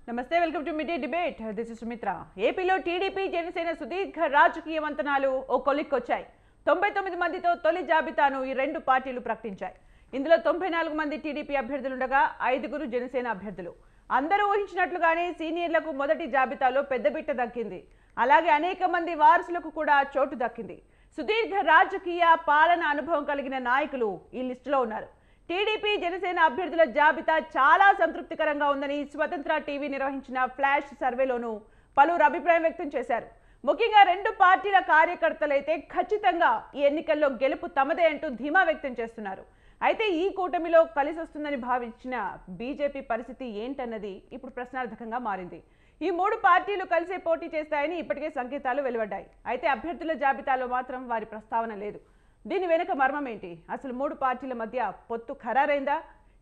నమస్తే, welcome to mid day debate. This is Sumitra. ఏపీలో TDP Janasena సుదీర్ఘ రాజకీయ మంతనాలు ఓ కొలిక్కొచ్చాయి. 99 మందితో తొలి జాబితాను ఈ రెండు పార్టీలు ప్రకటించాయి. ఇందులో 94 మంది టీడీపీ అభ్యర్థులుండగా 5గురు జనసేన అభ్యర్థులు. అందరూ ఊహించినట్లుగానే సీనియర్లకు మొదటి జాబితాలో పెద్దబిట్ట దక్కింది. అలాగే అనేక మంది వారసులకు కూడా చోటు దక్కింది. సుదీర్ఘ రాజకీయ పాలన అనుభవం కలిగిన నాయకులు ఈ లిస్టులో ఉన్నారు. టీడీపీ జనసేన అభ్యర్థుల జాబితా చాలా సంతృప్తికరంగా ఉందని స్వతంత్ర టీవీ నిర్వహించిన ఫ్లాష్ సర్వేలోనూ పలువురు అభిప్రాయం వ్యక్తం చేశారు. ముఖ్యంగా రెండు పార్టీల కార్యకర్తలైతే ఖచ్చితంగా ఈ ఎన్నికల్లో గెలుపు తమదే అంటూ ధీమా వ్యక్తం చేస్తున్నారు. అయితే ఈ కూటమిలో కలిసి వస్తుందని భావించిన బీజేపీ పరిస్థితి ఏంటన్నది ఇప్పుడు ప్రశ్నార్థకంగా మారింది. ఈ మూడు పార్టీలు కలిసే పోటీ చేస్తాయని ఇప్పటికే సంకేతాలు వెలువడ్డాయి. అయితే అభ్యర్థుల జాబితాలో మాత్రం వారి ప్రస్తావన లేదు. దీని వెనుక మర్మం ఏంటి? అసలు మూడు పార్టీల మధ్య పొత్తు ఖరారైందా?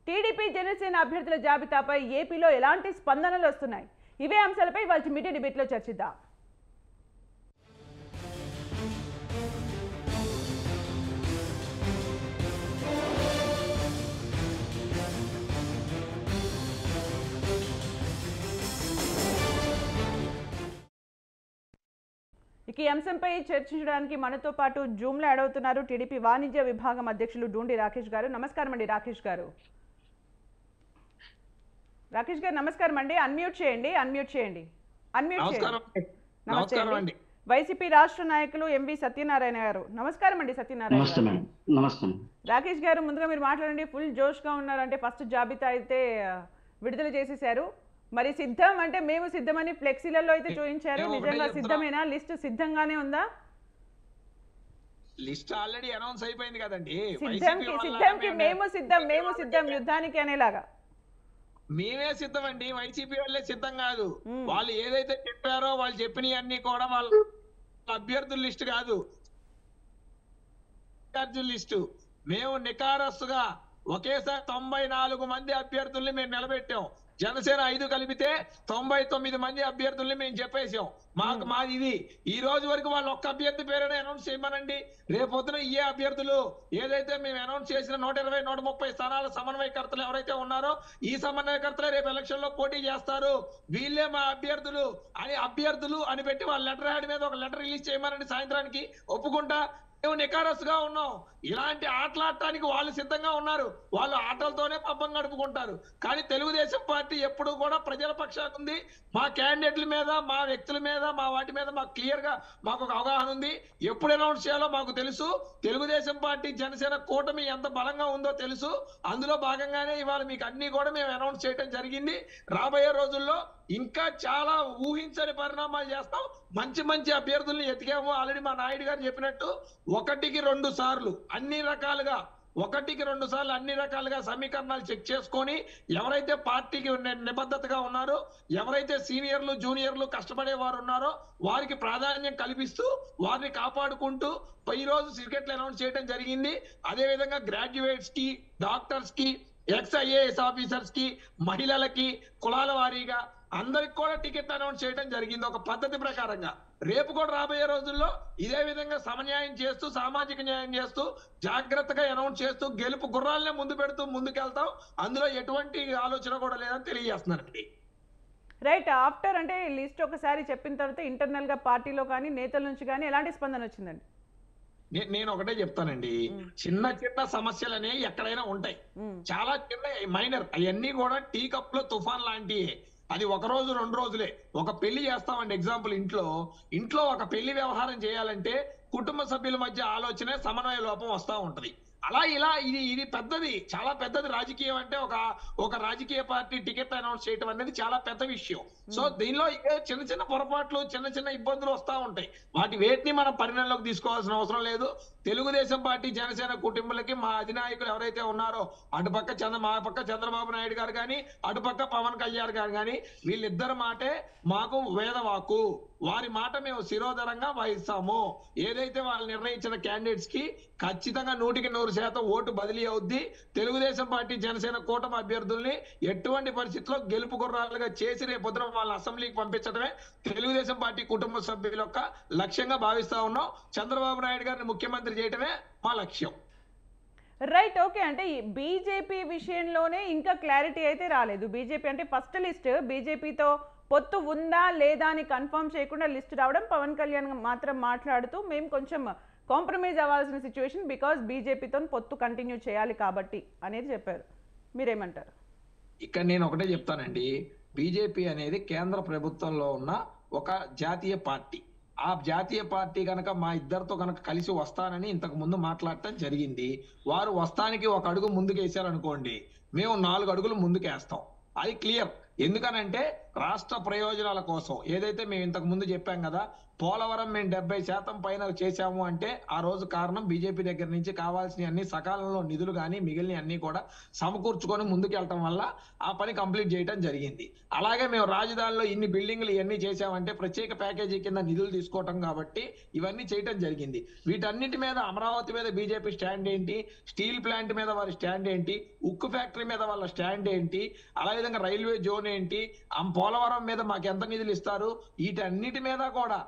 టీడీపీ జనసేన అభ్యర్థుల జాబితాపై ఏపీలో ఎలాంటి స్పందనలు వస్తున్నాయి? ఇవే అంశాలపై వాళ్ళ మీడియా డిబేట్లో చర్చిద్దాం. ఇక ఈ అంశంపై చర్చించడానికి మనతో పాటు జూమ్లో యాడ్ అవుతున్నారు టీడీపీ వాణిజ్య విభాగం అధ్యక్షులు డూండి రాకేష్ గారు. నమస్కారం అండి రాకేష్ గారు. రాకేష్ గారు నమస్కారం అండి. అన్మ్యూట్ చేయండి. నమస్తే అండి. వైసీపీ రాష్ట్ర నాయకులు ఎంవి సత్యనారాయణ గారు. నమస్కారం అండి సత్యనారాయణ గారు. రాకేష్ గారు ముందుగా మీరు మాట్లాడండి. ఫుల్ జోష్గా ఉన్నారంటే ఫస్ట్ జాబితా అయితే విడుదల చేసేశారు. మరి సిద్ధం అంటే మేము సిద్ధమని ఫ్లెక్సీలలో అయితే చూపించారు. నిజంగా సిద్ధమేనా? లిస్ట్ సిద్ధంగానే ఉందా? లిస్ట్ ఆల్రెడీ అనౌన్స్ అయిపోయింది కదండి. సిద్ధంకి మేము సిద్ధం యుద్ధానికి అనేలాగా మేమే సిద్ధం అండి. వైసీపీ వాళ్ళే సిద్ధం కాదు. వాళ్ళు ఏదైతే చెప్పారో వాళ్ళు చెప్పినవన్నీ కూడా వాళ్ళ అభ్యర్థుల లిస్ట్ కాదు, అభ్యర్థుల లిస్టు. మేము నికారస్సుగా ఒకేసారి 94 మంది అభ్యర్థుల్ని మేము నిలబెట్టాం. జనసేన 5 కలిపితే 99 మంది అభ్యర్థుల్ని మేము చెప్పేసాం. మాది ఇది. ఈ రోజు వరకు వాళ్ళు ఒక్క అభ్యర్థి పేరైనా అనౌన్స్ చేయమనండి. రేపొద్దున ఈ అభ్యర్థులు ఏదైతే మేము అనౌన్స్ చేసిన 120, 130 స్థానాల సమన్వయకర్తలు ఎవరైతే ఉన్నారో ఈ సమన్వయకర్తలే రేపు ఎలక్షన్ లో పోటీ చేస్తారు. వీళ్ళే మా అభ్యర్థులు అని పెట్టి వాళ్ళ లెటర్ హ్యాడ్ మీద ఒక లెటర్ రిలీజ్ చేయమనండి. సాయంత్రానికి ఒప్పుకుంటా. మేము నికారస్సుగా ఉన్నాం. ఇలాంటి ఆటలాడటానికి వాళ్ళు సిద్ధంగా ఉన్నారు. వాళ్ళు ఆటలతోనే పబ్బం గడుపుకుంటారు. కానీ తెలుగుదేశం పార్టీ ఎప్పుడు కూడా ప్రజల పక్షాన ఉంది. మా క్యాండిడేట్ల మీద, మా వ్యక్తుల మీద, మా వాటి మీద మాకు క్లియర్ గా మాకు ఒక అవగాహన ఉంది. ఎప్పుడు అనౌన్స్ చేయాలో మాకు తెలుసు. తెలుగుదేశం పార్టీ జనసేన కూటమి ఎంత బలంగా ఉందో తెలుసు. అందులో భాగంగానే ఇవాళ మీకు అన్ని కూడా మేము అనౌన్స్ చేయడం జరిగింది. రాబోయే రోజుల్లో ఇంకా చాలా ఊహించని పరిణామాలు చేస్తాం. మంచి అభ్యర్థుల్ని ఎతికాము. ఆల్రెడీ మా నాయుడు గారు చెప్పినట్టు 1కి 2 సార్లు అన్ని రకాలుగా సమీకరణాలు చెక్ చేసుకొని ఎవరైతే పార్టీకి నిబద్ధతగా ఉన్నారో, ఎవరైతే సీనియర్లు జూనియర్లు కష్టపడే వారు ఉన్నారో వారికి ప్రాధాన్యం కల్పిస్తూ వారిని కాపాడుకుంటూ ఈ రోజు సర్టిఫికెట్లు అనౌన్స్ చేయడం జరిగింది. అదే విధంగా గ్రాడ్యుయేట్స్ కి, డాక్టర్స్ కి, ఎక్స్-IAS ఆఫీసర్స్ కి, మహిళలకి, కులాల వారీగా అందరికి కూడా టికెట్ అనౌన్స్ చేయడం జరిగింది ఒక పద్ధతి ప్రకారంగా. రేపు కూడా రాబోయే రోజుల్లో ఇదే విధంగా సమన్యాయం చేస్తూ, సామాజిక న్యాయం చేస్తూ, జాగ్రత్తగా అనౌన్స్ చేస్తూ గెలుపు గుర్రాలనే ముందు పెడుతూ ముందుకెళ్తాం. అందులో ఎటువంటి ఆలోచన కూడా లేదని తెలియజేస్తున్నారండి. రైట్. ఆఫ్టర్ అంటే లిస్ట్ ఒకసారి చెప్పిన తర్వాత ఇంటర్నల్ గా పార్టీలో కానీ నేతల నుంచి కానీ ఎలాంటి స్పందన వచ్చిందండి? నేను ఒకటే చెప్తానండి. చిన్న సమస్యలు అనేవి ఎక్కడైనా ఉంటాయి. చాలా చిన్న మైనర్. అవన్నీ కూడా టీ కప్ లో తుఫాన్ లాంటివి. అది 1 రోజు 2 రోజులే. ఒక పెళ్లి చేస్తామండి. ఎగ్జాంపుల్, ఇంట్లో ఒక పెళ్లి వ్యవహారం చేయాలంటే కుటుంబ సభ్యుల మధ్య ఆలోచన, సమన్వయ లోపం వస్తూ ఉంటది. అలా ఇలా ఇది పెద్దది, చాలా పెద్దది. రాజకీయం అంటే ఒక రాజకీయ పార్టీ టికెట్ అనౌన్స్ చేయడం అనేది చాలా పెద్ద విషయం. సో దీనిలో చిన్న పొరపాట్లు, చిన్న ఇబ్బందులు వస్తూ ఉంటాయి. వేటిని మనం పరిగణలోకి తీసుకోవాల్సిన అవసరం లేదు. తెలుగుదేశం పార్టీ జనసేన కుటుంబాలకి మా అధినాయకులు ఎవరైతే ఉన్నారో మా పక్క చంద్రబాబు నాయుడు గారు కానీ, అటుపక్క పవన్ కళ్యాణ్ గారు కానీ, వీళ్ళిద్దరి మాటే మాకు వేదవాకు. వారి మాట మేము శిరోధరంగా వహిస్తాము. ఏదైతే వాళ్ళు నిర్ణయించిన క్యాండిడేట్స్ కి ఖచ్చితంగా 100% ఓటు బదిలీ అవుద్ది. తెలుగుదేశం పార్టీ జనసేన కూటమి అభ్యర్థుల్ని ఎటువంటి పరిస్థితుల్లో గెలుపు గుర్రాలుగా చేసి రేపొద్దున వాళ్ళ అసెంబ్లీకి పంపించడమే తెలుగుదేశం పార్టీ కుటుంబ సభ్యుల యొక్క లక్ష్యంగా భావిస్తా ఉన్నాం. చంద్రబాబు నాయుడు గారిని ముఖ్యమంత్రి చేయటమే మా లక్ష్యం. రైట్. ఓకే. అంటే ఈ బీజేపీ విషయంలోనే ఇంకా క్లారిటీ అయితే రాలేదు. బీజేపీ అంటే ఫస్ట్ లిస్ట్ బీజేపీతో పొత్తు ఉందా లేదా అని కన్ఫర్మ్ చేయకుండా లిస్ట్ రావడం, పవన్ కళ్యాణ్ మాత్రం మాట్లాడుతూ మేము కొంచెం కాంప్రమైజ్ అవ్వాల్సిన సిచ్యువేషన్ బికాస్ బీజేపీతో పొత్తు కంటిన్యూ చేయాలి కాబట్టి అనేది చెప్పారు. మీరేమంటారు? ఇక్కడ నేను ఒకటే చెప్తానండి. బీజేపీ అనేది కేంద్ర ప్రభుత్వంలో ఉన్న ఒక జాతీయ పార్టీ. ఆ జాతీయ పార్టీ కనుక మా ఇద్దరితో కనుక కలిసి వస్తానని ఇంతకు ముందు మాట్లాడటం జరిగింది. వారు వస్తానికి ఒక అడుగు ముందుకేసారనుకోండి, మేము 4 అడుగులు ముందుకేస్తాం. అది క్లియర్. ఎందుకనంటే రాష్ట్ర ప్రయోజనాల కోసం ఏదైతే మేము ఇంతకు ముందు చెప్పాం కదా, పోలవరం మేము 70% పైన చేశాము అంటే ఆ రోజు కారణం బీజేపీ దగ్గర నుంచి కావాల్సిన అన్ని సకాలంలో నిధులు కానీ మిగిలిన అన్ని కూడా సమకూర్చుకొని ముందుకెళ్ళటం వల్ల ఆ పని కంప్లీట్ చేయడం జరిగింది. అలాగే మేము రాజధానిలో ఇన్ని బిల్డింగ్లు ఇవన్నీ చేశామంటే ప్రత్యేక ప్యాకేజీ కింద నిధులు తీసుకోవటం కాబట్టి ఇవన్నీ చేయటం జరిగింది. వీటన్నిటి మీద అమరావతి మీద బీజేపీ స్టాండ్ ఏంటి, స్టీల్ ప్లాంట్ మీద వారి స్టాండ్ ఏంటి, ఉక్కు ఫ్యాక్టరీ మీద వాళ్ళ స్టాండ్ ఏంటి, అలాగే రైల్వే జోన్ ఏంటి, పోలవరం మీద మాకు ఎంత నిధులు ఇస్తారు, వీటన్నిటి మీద కూడా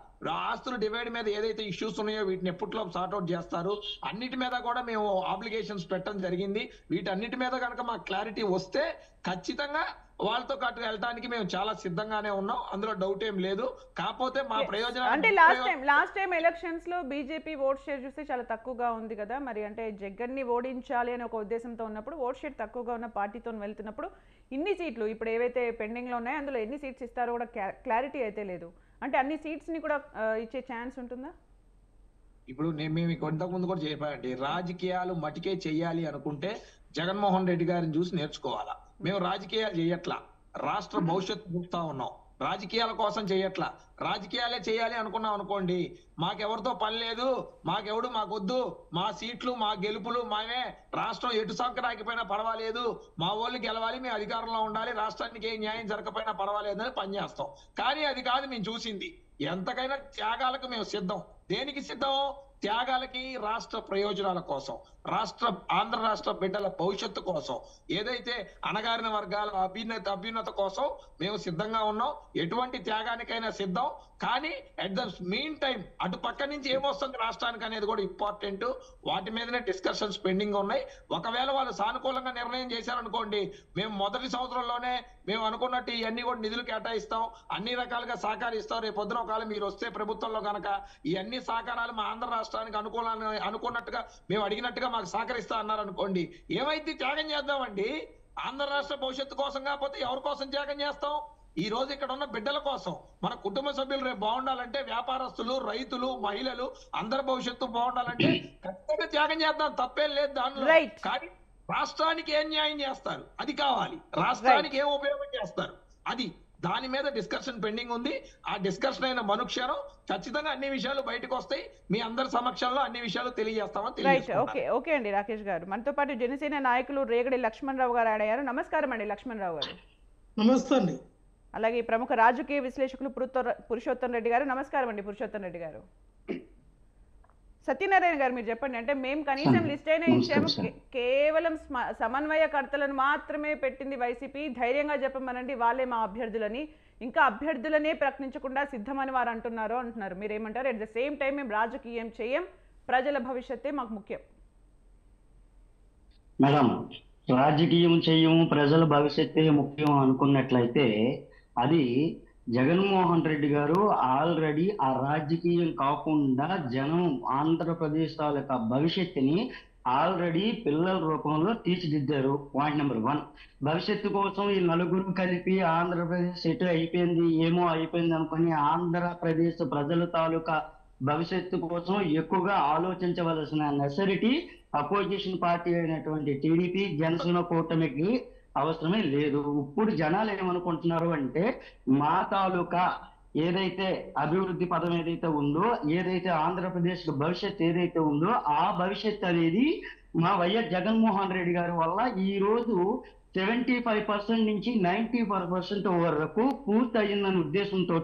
ఆస్తుల డివైడ్ మీద ఏదైతే ఇష్యూస్ ఉన్నాయో వీటిని ఎప్పట్లో సార్ట్అవుట్ చేస్తారు, అన్నిటి మీద కూడా మేము ఆబ్లిగేషన్స్ పెట్టడం జరిగింది. వీటన్నిటి మీద కనుక మాకు క్లారిటీ వస్తే ఖచ్చితంగా వాళ్ళతో పాటు వెళ్ళడానికి మేము చాలా సిద్ధంగానే ఉన్నాం. అందులో డౌట్ ఏం లేదు. కాకపోతే మా ప్రయోజనం అంటే లాస్ట్ టైం ఎలక్షన్స్ లో బీజేపీ ఓట్ షేర్ చూస్తే చాలా తక్కువగా ఉంది కదా, మరి అంటే జగన్ ని ఓడించాలి అని ఒక ఉద్దేశంతో ఉన్నప్పుడు ఓట్ షేర్ తక్కువగా ఉన్న పార్టీతో వెళ్తున్నప్పుడు ఇన్ని సీట్లు ఇప్పుడు ఏవైతే పెండింగ్ లో ఉన్నాయో అందులో ఎన్ని సీట్స్ ఇస్తారో కూడా క్లారిటీ అయితే లేదు. అంటే అన్ని సీట్స్ ని కూడా ఇచ్చే ఛాన్స్ ఉంటుందా? ఇప్పుడు మేము ఇంతకు ముందు కూడా చెప్పానండి, రాజకీయాలు మటికే చెయ్యాలి అనుకుంటే జగన్మోహన్ రెడ్డి గారిని చూసి నేర్చుకోవాలా. మేము రాజకీయాలు చేయట్లా, రాష్ట్ర భవిష్యత్తు చూస్తా ఉన్నాం. రాజకీయాల కోసం చేయట్లా, రాజకీయాలే చేయాలి అనుకున్నాం అనుకోండి, మాకెవరితో పని లేదు, మాకొద్దు, మా సీట్లు మా గెలుపులు మామే, రాష్ట్రం ఎటు సంకరాకపోయినా పర్వాలేదు, మా వాళ్ళు గెలవాలి, మేము అధికారంలో ఉండాలి, రాష్ట్రానికి ఏ న్యాయం జరగకపోయినా పర్వాలేదు అని పనిచేస్తాం. కానీ అది కాదు మేము చూసింది. ఎంతకైనా త్యాగాలకు మేము సిద్ధం. దేనికి సిద్ధం? త్యాగాలకి, రాష్ట్ర ప్రయోజనాల కోసం, ఆంధ్ర రాష్ట్ర బిడ్డల భవిష్యత్తు కోసం, ఏదైతే అణగారిన వర్గాల అభ్యున్నత కోసం మేము సిద్ధంగా ఉన్నాం. ఎటువంటి త్యాగానికైనా సిద్ధం. కానీ అట్ ద మీన్ టైం అటు పక్క నుంచి ఏమొస్తుంది రాష్ట్రానికి అనేది కూడా ఇంపార్టెంట్. వాటి మీదనే డిస్కషన్స్ పెండింగ్ ఉన్నాయి. ఒకవేళ వాళ్ళు సానుకూలంగా నిర్ణయం చేశారనుకోండి, మేము మొదటి సంవత్సరంలోనే మేము అనుకున్నట్టు ఇవన్నీ కూడా నిధులు కేటాయిస్తాం, అన్ని రకాలుగా సహకరిస్తాం. రేపు పొద్దున ఒకవేళ మీరు వస్తే ప్రభుత్వంలో కనుక ఈ అన్ని సహకారాలు మా ఆంధ్ర రాష్ట్రానికి అనుకున్నట్టుగా మేము అడిగినట్టుగా మాకు సహకరిస్తా అన్నారు అనుకోండి, ఏమైతే త్యాగం చేద్దామండి? ఆంధ్ర రాష్ట్ర భవిష్యత్తు కోసం కాకపోతే ఎవరి కోసం త్యాగం చేస్తాం? ఈ రోజు ఇక్కడ ఉన్న బిడ్డల కోసం, మన కుటుంబ సభ్యులు రేపు బాగుండాలంటే, వ్యాపారస్తులు, రైతులు, మహిళలు అందరి భవిష్యత్తు బాగుండాలంటే ఖచ్చితంగా త్యాగం చేద్దాం, తప్పేం లేదు దానిలో. కానీ రాష్ట్రానికి ఏం న్యాయం చేస్తారు అది కావాలి, రాష్ట్రానికి ఏం ఉపయోగం చేస్తారు అది, దాని మీద డిస్కషన్ పెండింగ్ ఉంది. ఆ డిస్కషన్ అయిన మనుక్షణం ఖచ్చితంగా అన్ని విషయాలు బయటకు వస్తాయి. మీ అందరి సమక్షంలో అన్ని విషయాలు తెలియజేస్తామని. ఓకే అండి. రాకేష్ గారు, మనతో పాటు జనసేన నాయకులు రేగడి లక్ష్మణరావు గారు అయ్యారు. నమస్కారం అండి లక్ష్మణరావు గారు. నమస్తే అండి. అలాగే ప్రముఖ రాజకీయ విశ్లేషకులు పురుషోత్తం రెడ్డి గారు. నమస్కారం అండి పురుషోత్తం రెడ్డి గారు. సత్యనారాయణ గారు, మీరు చెప్పండి. అంటే మేము కనీసం లిస్ట్ అయినా ఇచ్చాము, కేవలం సమన్వయకర్తలను మాత్రమే పెట్టింది వైసీపీ, ధైర్యంగా చెప్పమనండి వాళ్ళే మా అభ్యర్థులని, ఇంకా అభ్యర్థులనే ప్రకటించకుండా సిద్ధమని వారు అంటున్నారు. మీరేమంటారు? అట్ ద సేమ్ టైం మేము రాజకీయం చేయం, ప్రజల భవిష్యత్తే మాకు ముఖ్యం. మేడం, రాజకీయం చేయము, ప్రజల భవిష్యత్తే ముఖ్యం అనుకున్నట్లయితే అది జగన్మోహన్ రెడ్డి గారు ఆల్రెడీ ఆ రాజకీయం కాకుండా జనం ఆంధ్రప్రదేశ్ తాలూకా భవిష్యత్తుని ఆల్రెడీ పిల్లల రూపంలో తీర్చిదిద్దారు. Point number 1. భవిష్యత్తు కోసం ఈ నలుగురు కలిపి ఆంధ్రప్రదేశ్ ఎటు అయిపోయింది ఏమో అయిపోయింది అనుకుని ఆంధ్రప్రదేశ్ ప్రజల తాలూకా భవిష్యత్తు కోసం ఎక్కువగా ఆలోచించవలసిన నెసరిటీ అపోజిషన్ పార్టీ అయినటువంటి టీడీపీ జనసేన కూటమికి అవసరమే లేదు. ఇప్పుడు జనాలు ఏమనుకుంటున్నారు అంటే, మా తాలూకా ఏదైతే అభివృద్ధి పదం ఏదైతే ఉందో, ఏదైతే ఆంధ్రప్రదేశ్ భవిష్యత్ ఏదైతే ఉందో, ఆ భవిష్యత్ అనేది మా వైఎస్ జగన్మోహన్ రెడ్డి గారి వల్ల ఈ రోజు 75% నుంచి 94% వరకు పూర్తి అయ్యిందనే ఉద్దేశంతో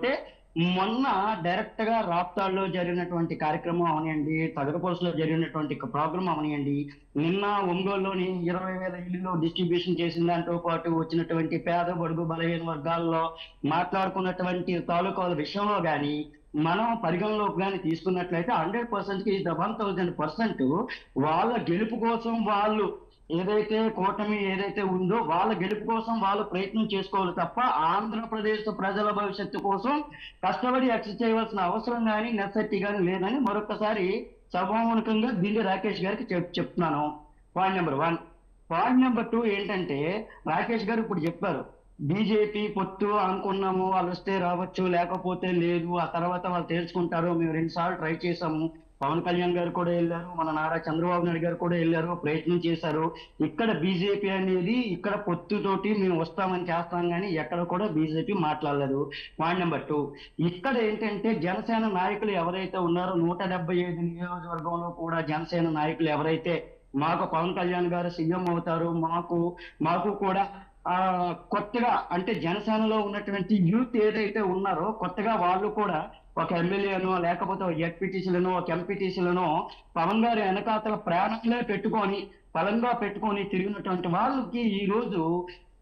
మొన్న డైరెక్ట్ గా రాప్తాడులో జరిగినటువంటి కార్యక్రమం అవనియండి, తగరపోసలో జరిగినటువంటి ప్రోగ్రామ్ అవనియండి, నిన్న ఒంగోలులోని 20,000 ఇల్లు డిస్ట్రిబ్యూషన్ చేసిన దాంతో పాటు వచ్చినటువంటి పేద బడుగు బలహీన వర్గాల్లో మాట్లాడుకున్నటువంటి తాలూకాల విషయంలో కానీ మనం పరిగణలోకి కానీ తీసుకున్నట్లయితే 100%కి 1000% వాళ్ళ గెలుపు కోసం వాళ్ళు ఏదైతే కూటమి ఏదైతే ఉందో వాళ్ళ గెలుపు కోసం వాళ్ళు ప్రయత్నం చేసుకోవాలి తప్ప ఆంధ్రప్రదేశ్ ప్రజల భవిష్యత్తు కోసం కష్టపడి ఎక్సర్సైజ్ చేయవలసిన అవసరం కానీ నెసెసిటీ కానీ లేదని మరొకసారి సభాముఖంగా దిండి రాకేష్ గారికి చెప్తున్నాను. Point number 1. పాయింట్ నెంబర్ 2 ఏంటంటే రాకేష్ గారు ఇప్పుడు చెప్పారు బీజేపీ పొత్తు అనుకున్నాము, వాళ్ళు వస్తే రావచ్చు లేకపోతే లేదు, ఆ తర్వాత వాళ్ళు తేల్చుకుంటారు, మేము 2 సార్లు ట్రై చేసాము, పవన్ కళ్యాణ్ గారు కూడా వెళ్ళారు, మన నారా చంద్రబాబు నాయుడు గారు కూడా వెళ్ళారు, ప్రయత్నం చేశారు. ఇక్కడ బీజేపీ అనేది ఇక్కడ పొత్తుతోటి మేము వస్తామని చేస్తాం కానీ ఎక్కడ కూడా బీజేపీ మాట్లాడలేదు. పాయింట్ నెంబర్ 2, ఇక్కడ ఏంటంటే జనసేన నాయకులు ఎవరైతే ఉన్నారో 175 నియోజకవర్గంలో కూడా జనసేన నాయకులు ఎవరైతే మాకు పవన్ కళ్యాణ్ గారు సీఎం అవుతారు, మాకు కూడా కొత్తగా అంటే జనసేనలో ఉన్నటువంటి యూత్ ఏదైతే ఉన్నారో కొత్తగా వాళ్ళు కూడా ఒక ఎమ్మెల్యేనో లేకపోతే ఒక జెడ్పీటీసీలను ఒక ఎంపీటీసీలను పవన్ గారి వెనకాతల ప్రాణాలే పెట్టుకొని బలంగా పెట్టుకొని తిరిగినటువంటి వాళ్ళకి ఈ రోజు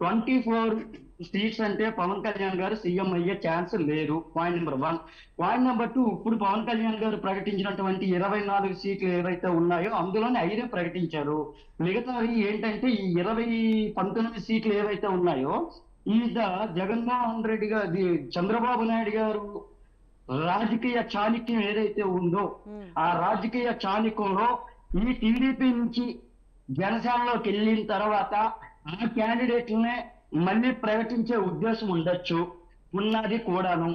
24 సీట్స్ అంటే పవన్ కళ్యాణ్ గారు సీఎం అయ్యే ఛాన్స్ లేదు. Point number 1. పాయింట్ నెంబర్ 2, ఇప్పుడు పవన్ కళ్యాణ్ గారు ప్రకటించినటువంటి 24 సీట్లు ఏవైతే ఉన్నాయో అందులోనే 5 ప్రకటించారు. మిగతావి ఏంటంటే ఈ 19 సీట్లు ఏవైతే ఉన్నాయో ఈ జగన్మోహన్ రెడ్డి గారి చంద్రబాబు నాయుడు గారు రాజకీయ చాణక్యం ఏదైతే ఉందో ఆ రాజకీయ చాణక్యంలో ఈ టీడీపీ నుంచి జనసేనలోకి వెళ్ళిన తర్వాత ఆ క్యాండిడేట్లనే మళ్ళీ ప్రకటించే ఉద్దేశం ఉండొచ్చు, ఉన్నది కూడాను.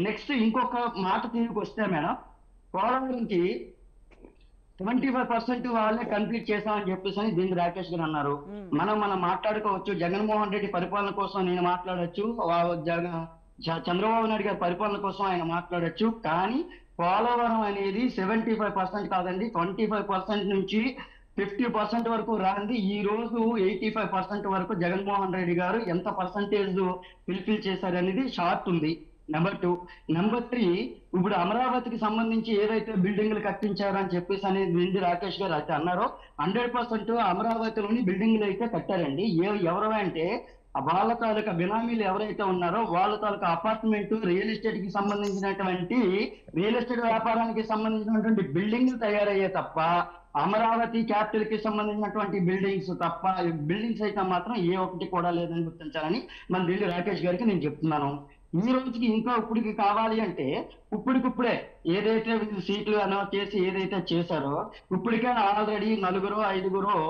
నెక్స్ట్ ఇంకొక మాట తిరిగి వస్తే మేడం, పోలవరంకి 75% వాళ్ళే కంప్లీట్ చేశామని చెప్పేసి దీన్ని రాకేష్ గారు అన్నారు. మనం మాట్లాడుకోవచ్చు, జగన్మోహన్ రెడ్డి పరిపాలన కోసం నేను మాట్లాడచ్చు, చంద్రబాబు నాయుడు గారి పరిపాలన కోసం ఆయన మాట్లాడచ్చు. కానీ పోలవరం అనేది 75% కాదండి, 25% నుంచి 50% వరకు రాంది. ఈ రోజు 85% వరకు జగన్మోహన్ రెడ్డి గారు ఎంత పర్సంటేజ్ ఫుల్ఫిల్ చేశారనేది షార్ట్ ఉంది. నెంబర్ 2. నెంబర్ 3, ఇప్పుడు అమరావతికి సంబంధించి ఏదైతే బిల్డింగ్లు కట్టించారని చెప్పేసి అనేది నిండి రాకేష్ గారు అయితే అన్నారో 100% అమరావతిలోని బిల్డింగ్లు అయితే కట్టారండి. ఎవరు అంటే వాళ్ళ తాలూకా బినామీలు ఎవరైతే ఉన్నారో వాళ్ళ తాలూకా అపార్ట్మెంట్ రియల్ ఎస్టేట్ కి సంబంధించినటువంటి రియల్ ఎస్టేట్ వ్యాపారానికి సంబంధించినటువంటి బిల్డింగ్లు తయారయ్యే తప్ప అమరావతి క్యాపిటల్ కి సంబంధించినటువంటి బిల్డింగ్స్ అయితే మాత్రం ఏ ఒక్కటి కూడా లేదని గుర్తించాలని మన ఢిల్లీ రాకేష్ గారికి నేను చెప్తున్నాను. ఈ రోజుకి ఇంకా ఇప్పటికి కావాలి అంటే ఇప్పటికిప్పుడే ఏదైతే సీట్లు అనౌన్స్ చేసి ఏదైతే చేశారో ఇప్పటికే ఆల్రెడీ 4-5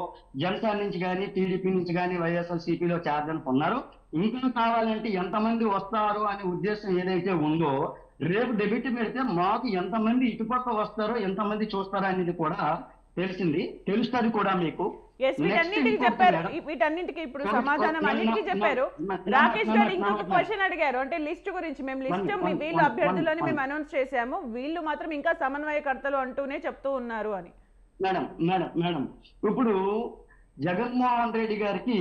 జనసేన నుంచి కానీ టీడీపీ నుంచి కానీ వైఎస్ఆర్సీపీలో చేరదనుకున్నారు. ఇంకా కావాలంటే ఎంతమంది వస్తారు అనే ఉద్దేశం ఏదైతే ఉందో రేపు డెబిట్ పెడితే మాకు ఎంతమంది ఇటుపక్క వస్తారో ఎంతమంది చూస్తారో అనేది కూడా తెలుస్తుంది కూడా మీకు. వీటన్నింటికి చెప్పారు, వీటన్నింటికి ఇప్పుడు సమాధానం అన్నింటికి చెప్పారు. రాకేష్ గారు ఇంకొక క్వశ్చన్ అడిగారు, అంటే లిస్ట్ గురించి. మేము లిస్ట్ వీళ్ళు అభ్యర్థులని మేము అనౌన్స్ చేశాము, వీళ్ళు మాత్రం ఇంకా సమన్వయకర్తలు అంటూనే చెప్తూ ఉన్నారు అని. మేడం ఇప్పుడు జగన్మోహన్ రెడ్డి గారికి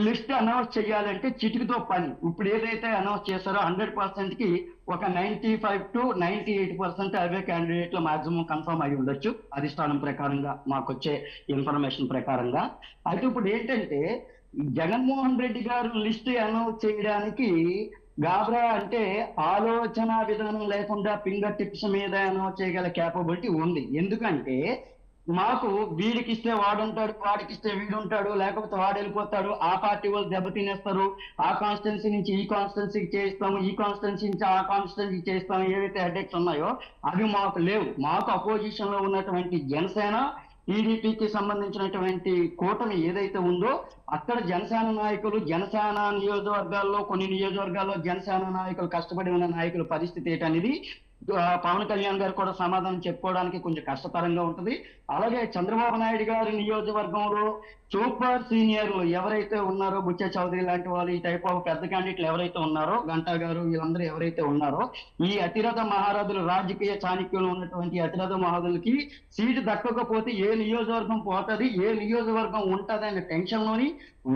లిస్ట్ అనౌన్స్ చేయాలంటే చిటికతో పని. ఇప్పుడు ఏదైతే అనౌన్స్ చేశారో 100%కి ఒక 95 to 98% అవే క్యాండిడేట్లు మాక్సిమం కన్ఫర్మ్ అయి ఉండొచ్చు అధిష్టానం ప్రకారంగా మాకు వచ్చే ఇన్ఫర్మేషన్ ప్రకారంగా. అయితే ఇప్పుడు ఏంటంటే జగన్మోహన్ రెడ్డి గారు లిస్ట్ అనౌన్స్ చేయడానికి గాబరా అంటే ఆలోచన విధానం లేకుండా ఫింగర్ టిప్స్ మీద అనౌన్స్ చేయగల క్యాపబిలిటీ ఉంది. ఎందుకంటే మాకు వీడికి ఇస్తే వాడుంటాడు, వాడికి ఇస్తే వీడుంటాడు, లేకపోతే వాడు వెళ్ళిపోతాడు, ఆ పార్టీ వాళ్ళు దెబ్బతినేస్తారు, ఆ కాన్స్టిట్యున్సీ నుంచి ఈ కాన్స్టిట్యున్సీకి చేయిస్తాము, ఈ కాన్స్టిట్యున్సీ నుంచి ఆ కాన్స్టిట్యున్సీకి చేయిస్తాము, ఏవైతే హెడేక్స్ ఉన్నాయో అవి మాకు లేవు. మాకు అపోజిషన్ లో ఉన్నటువంటి జనసేన టీడీపీకి సంబంధించినటువంటి కూటమి ఏదైతే ఉందో అక్కడ జనసేన నాయకులు జనసేన నియోజకవర్గాల్లో కొన్ని నియోజకవర్గాల్లో జనసేన నాయకులు కష్టపడి ఉన్న నాయకుల పరిస్థితి ఏంటనేది పవన్ కళ్యాణ్ గారు కూడా సమాధానం చెప్పుకోవడానికి కొంచెం కష్టతరంగా ఉంటుంది. అలాగే చంద్రబాబు నాయుడు గారి నియోజకవర్గంలో సూపర్ సీనియర్ ఎవరైతే ఉన్నారో బుచ్చ చౌదరి లాంటి వాళ్ళు ఈ టైప్ ఆఫ్ పెద్ద క్యాండిడేట్లు ఎవరైతే ఉన్నారో గంటా గారు వీళ్ళందరూ ఎవరైతే ఉన్నారో ఈ అతిరథ మహారాజులు రాజకీయ చాణక్యంలో ఉన్నటువంటి అతిరథ మహారాజులకి సీటు దక్కకపోతే ఏ నియోజకవర్గం పోతుంది ఏ నియోజకవర్గం ఉంటది అనే టెన్షన్ లోని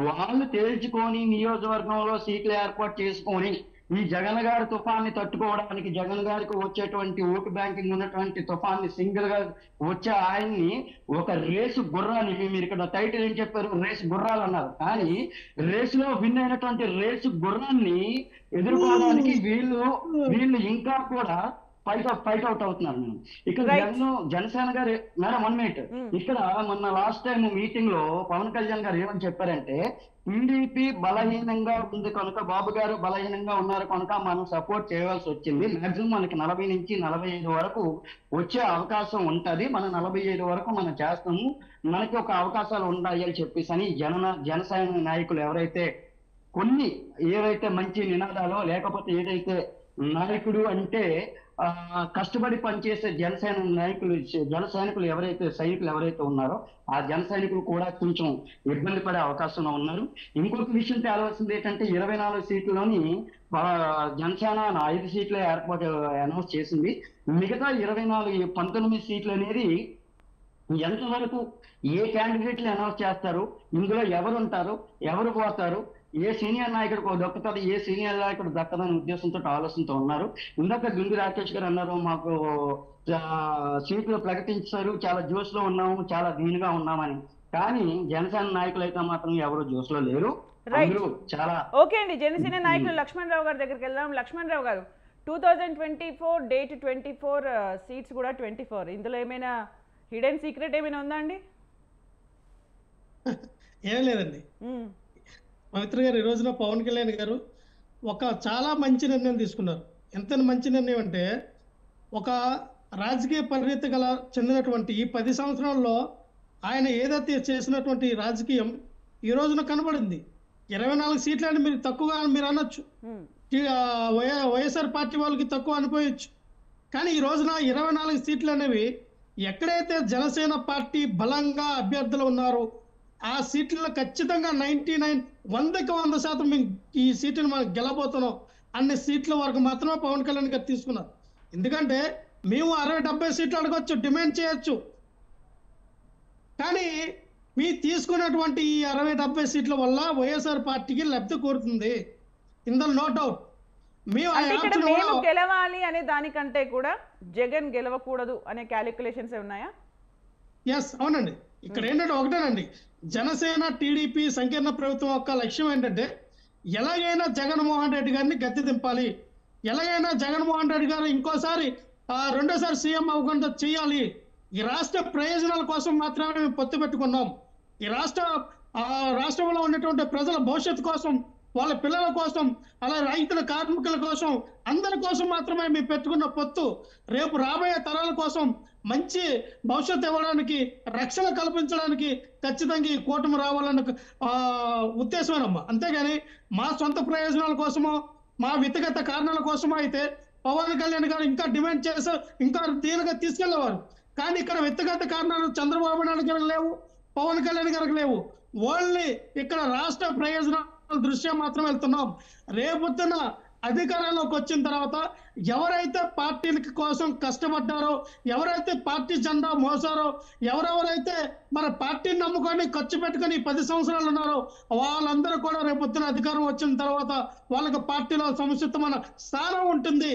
వాళ్ళు తేల్చుకొని నియోజకవర్గంలో సీట్లు ఏర్పాటు చేసుకొని ఈ జగన్ గారి తుఫాన్ని తట్టుకోవడానికి, జగన్ గారికి వచ్చేటువంటి ఓటు బ్యాంకింగ్ ఉన్నటువంటి తుఫాన్ని సింగిల్ గా వచ్చే ఆయన్ని ఒక రేసు గుర్రాన్ని, మీరు ఇక్కడ టైటిల్ ఏం చెప్పారు, రేసు గుర్రాలు అన్నారు, కానీ రేసులో విన్ అయినటువంటి రేసు గుర్రాన్ని ఎదుర్కోవడానికి వీళ్ళు ఇంకా కూడా ఫైట్ అవుట్ అవుతున్నారు. మేము ఇక్కడ జనసేన గారు, మేడం 1 minute, ఇక్కడ మొన్న లాస్ట్ టైం మీటింగ్ లో పవన్ కళ్యాణ్ గారు ఏమని చెప్పారంటే, టీడీపీ బలహీనంగా ఉంది కనుక, బాబు గారు బలహీనంగా ఉన్నారు కనుక మనం సపోర్ట్ చేయవలసి వచ్చింది. మాక్సిమం మనకి 40 నుంచి 45 వరకు వచ్చే అవకాశం ఉంటది, మనం 45 వరకు మనం చేస్తాము, మనకి ఒక అవకాశాలు ఉన్నాయి అని చెప్పేసి అని జనసేన నాయకులు ఎవరైతే కొన్ని ఏవైతే మంచి నినాదాలో, లేకపోతే ఏదైతే నాయకుడు అంటే కష్టపడి పనిచేసే జన సైనికులు ఎవరైతే సైనికులు ఉన్నారో ఆ జన సైనికులు కూడా కొంచెం ఇబ్బంది పడే అవకాశంలో ఉన్నారు. ఇంకొక విషయం తేలవలసింది ఏంటంటే, 24 సీట్లలోని జనసేన 5 సీట్లే అనౌన్స్ చేసింది. మిగతా 19 సీట్లు అనేది ఎంతవరకు ఏ క్యాండిడేట్లు అనౌన్స్ చేస్తారు, ఇందులో ఎవరు ఉంటారు, ఎవరు పోతారు, ఏ సీనియర్ నాయకుడికి దక్కుతుంది, ఏ సీనియర్ నాయకుడు దక్కదనే ఉద్దేశంతో ఆలోచనతో ఉన్నారు. ఇందాక గుండి రాకేష్ గారు అన్నారు, మాకు సీట్లు ప్రకటించారు, చాలా జోష్ లో ఉన్నాము, చాలా దీనిగా ఉన్నామని. కానీ జనసేన నాయకులు అయితే మాత్రం ఎవరు జోష్ లో లేరు. చాలా ఓకే అండి. జనసేన నాయకులు లక్ష్మణ్ రావు గారి దగ్గరికి వెళ్దాం. లక్ష్మణ్ రావు గారు, 2024 డేట్ 24 సీట్స్ కూడా 24, ఇందులో ఏమైనా హిడెన్ సీక్రెట్ ఏమైనా ఉందా అండి? ఏం లేదండి. పవిత్ర గారు, ఈ రోజున పవన్ కళ్యాణ్ గారు ఒక చాలా మంచి నిర్ణయం తీసుకున్నారు. ఎంత మంచి నిర్ణయం అంటే, ఒక రాజకీయ పరిణతి గల చెందినటువంటి ఈ 10 సంవత్సరాల్లో ఆయన ఏదైతే చేసినటువంటి రాజకీయం ఈ రోజున కనబడింది. 24 సీట్లు అంటే మీరు తక్కువగా మీరు అనొచ్చు, వైఎస్ఆర్ పార్టీ వాళ్ళకి తక్కువ అనిపోయచ్చు. కానీ ఈ రోజున 24 సీట్లు అనేవి ఎక్కడైతే జనసేన పార్టీ బలంగా అభ్యర్థులు ఉన్నారో ఆ సీట్లలో ఖచ్చితంగా 99 100కి 100% మేము ఈ సీట్ని మనం గెలబోతున్నాం అన్ని సీట్ల వరకు మాత్రమే పవన్ కళ్యాణ్ గారు తీసుకున్నారు. ఎందుకంటే మేము 60-70 సీట్లు అడగొచ్చు, డిమాండ్ చేయొచ్చు, కానీ మీ తీసుకున్నటువంటి ఈ 60-70 సీట్ల వల్ల వైఎస్ఆర్ పార్టీకి లబ్ధి కోరుతుంది, ఇందులో నో డౌట్. మేము గెలవాలి అనే దానికంటే కూడా జగన్ గెలవకూడదు అనే క్యాలిక్యులేషన్స్ ఉన్నాయా? ఎస్, అవునండి. ఇక్కడ ఏంటంటే ఒకటేనండి, జనసేన టీడీపీ సంకీర్ణ ప్రభుత్వం యొక్క లక్ష్యం ఏంటంటే, ఎలాగైనా జగన్మోహన్ రెడ్డి గారిని గద్దె దింపాలి, ఎలాగైనా జగన్మోహన్ రెడ్డి గారు ఇంకోసారి రెండోసారి సీఎం అవ్వకుండా చేయాలి. ఈ రాష్ట్ర ప్రయోజనాల కోసం మాత్రమే మేము పొత్తు పెట్టుకున్నాం. ఈ రాష్ట్రంలో ఉన్నటువంటి ప్రజల భవిష్యత్తు కోసం, వాళ్ళ పిల్లల కోసం, అలా రైతుల కార్మికుల కోసం, అందరి కోసం మాత్రమే మేము పెట్టుకున్న పొత్తు రేపు రాబోయే తరాల కోసం మంచి భవిష్యత్తు ఇవ్వడానికి, రక్షణ కల్పించడానికి ఖచ్చితంగా ఈ కూటమి రావాలన్న ఉద్దేశమేనమ్మా. అంతేగాని మా సొంత ప్రయోజనాల కోసమో మా వ్యక్తిగత కారణాల కోసమో అయితే పవన్ కళ్యాణ్ గారు ఇంకా డిమాండ్ చేసి ఇంకా దీనిగా తీసుకెళ్లేవారు. కానీ ఇక్కడ వ్యక్తిగత కారణాలు చంద్రబాబు నాయుడు గారికి లేవు, పవన్ కళ్యాణ్ గారికి లేవు. ఓన్లీ ఇక్కడ రాష్ట్ర ప్రయోజనాల దృష్ట్యా మాత్రం వెళ్తున్నాం. రేపొద్దున అధికారంలోకి వచ్చిన తర్వాత ఎవరైతే పార్టీలకి కోసం కష్టపడ్డారో, ఎవరైతే పార్టీ జెండా మోసారో, ఎవరెవరైతే మన పార్టీని నమ్ముకొని ఖర్చు పెట్టుకొని 10 సంవత్సరాలు ఉన్నారో వాళ్ళందరూ కూడా రేపొద్దున అధికారం వచ్చిన తర్వాత వాళ్ళకి పార్టీలో సముచితమైన స్థానం ఉంటుంది.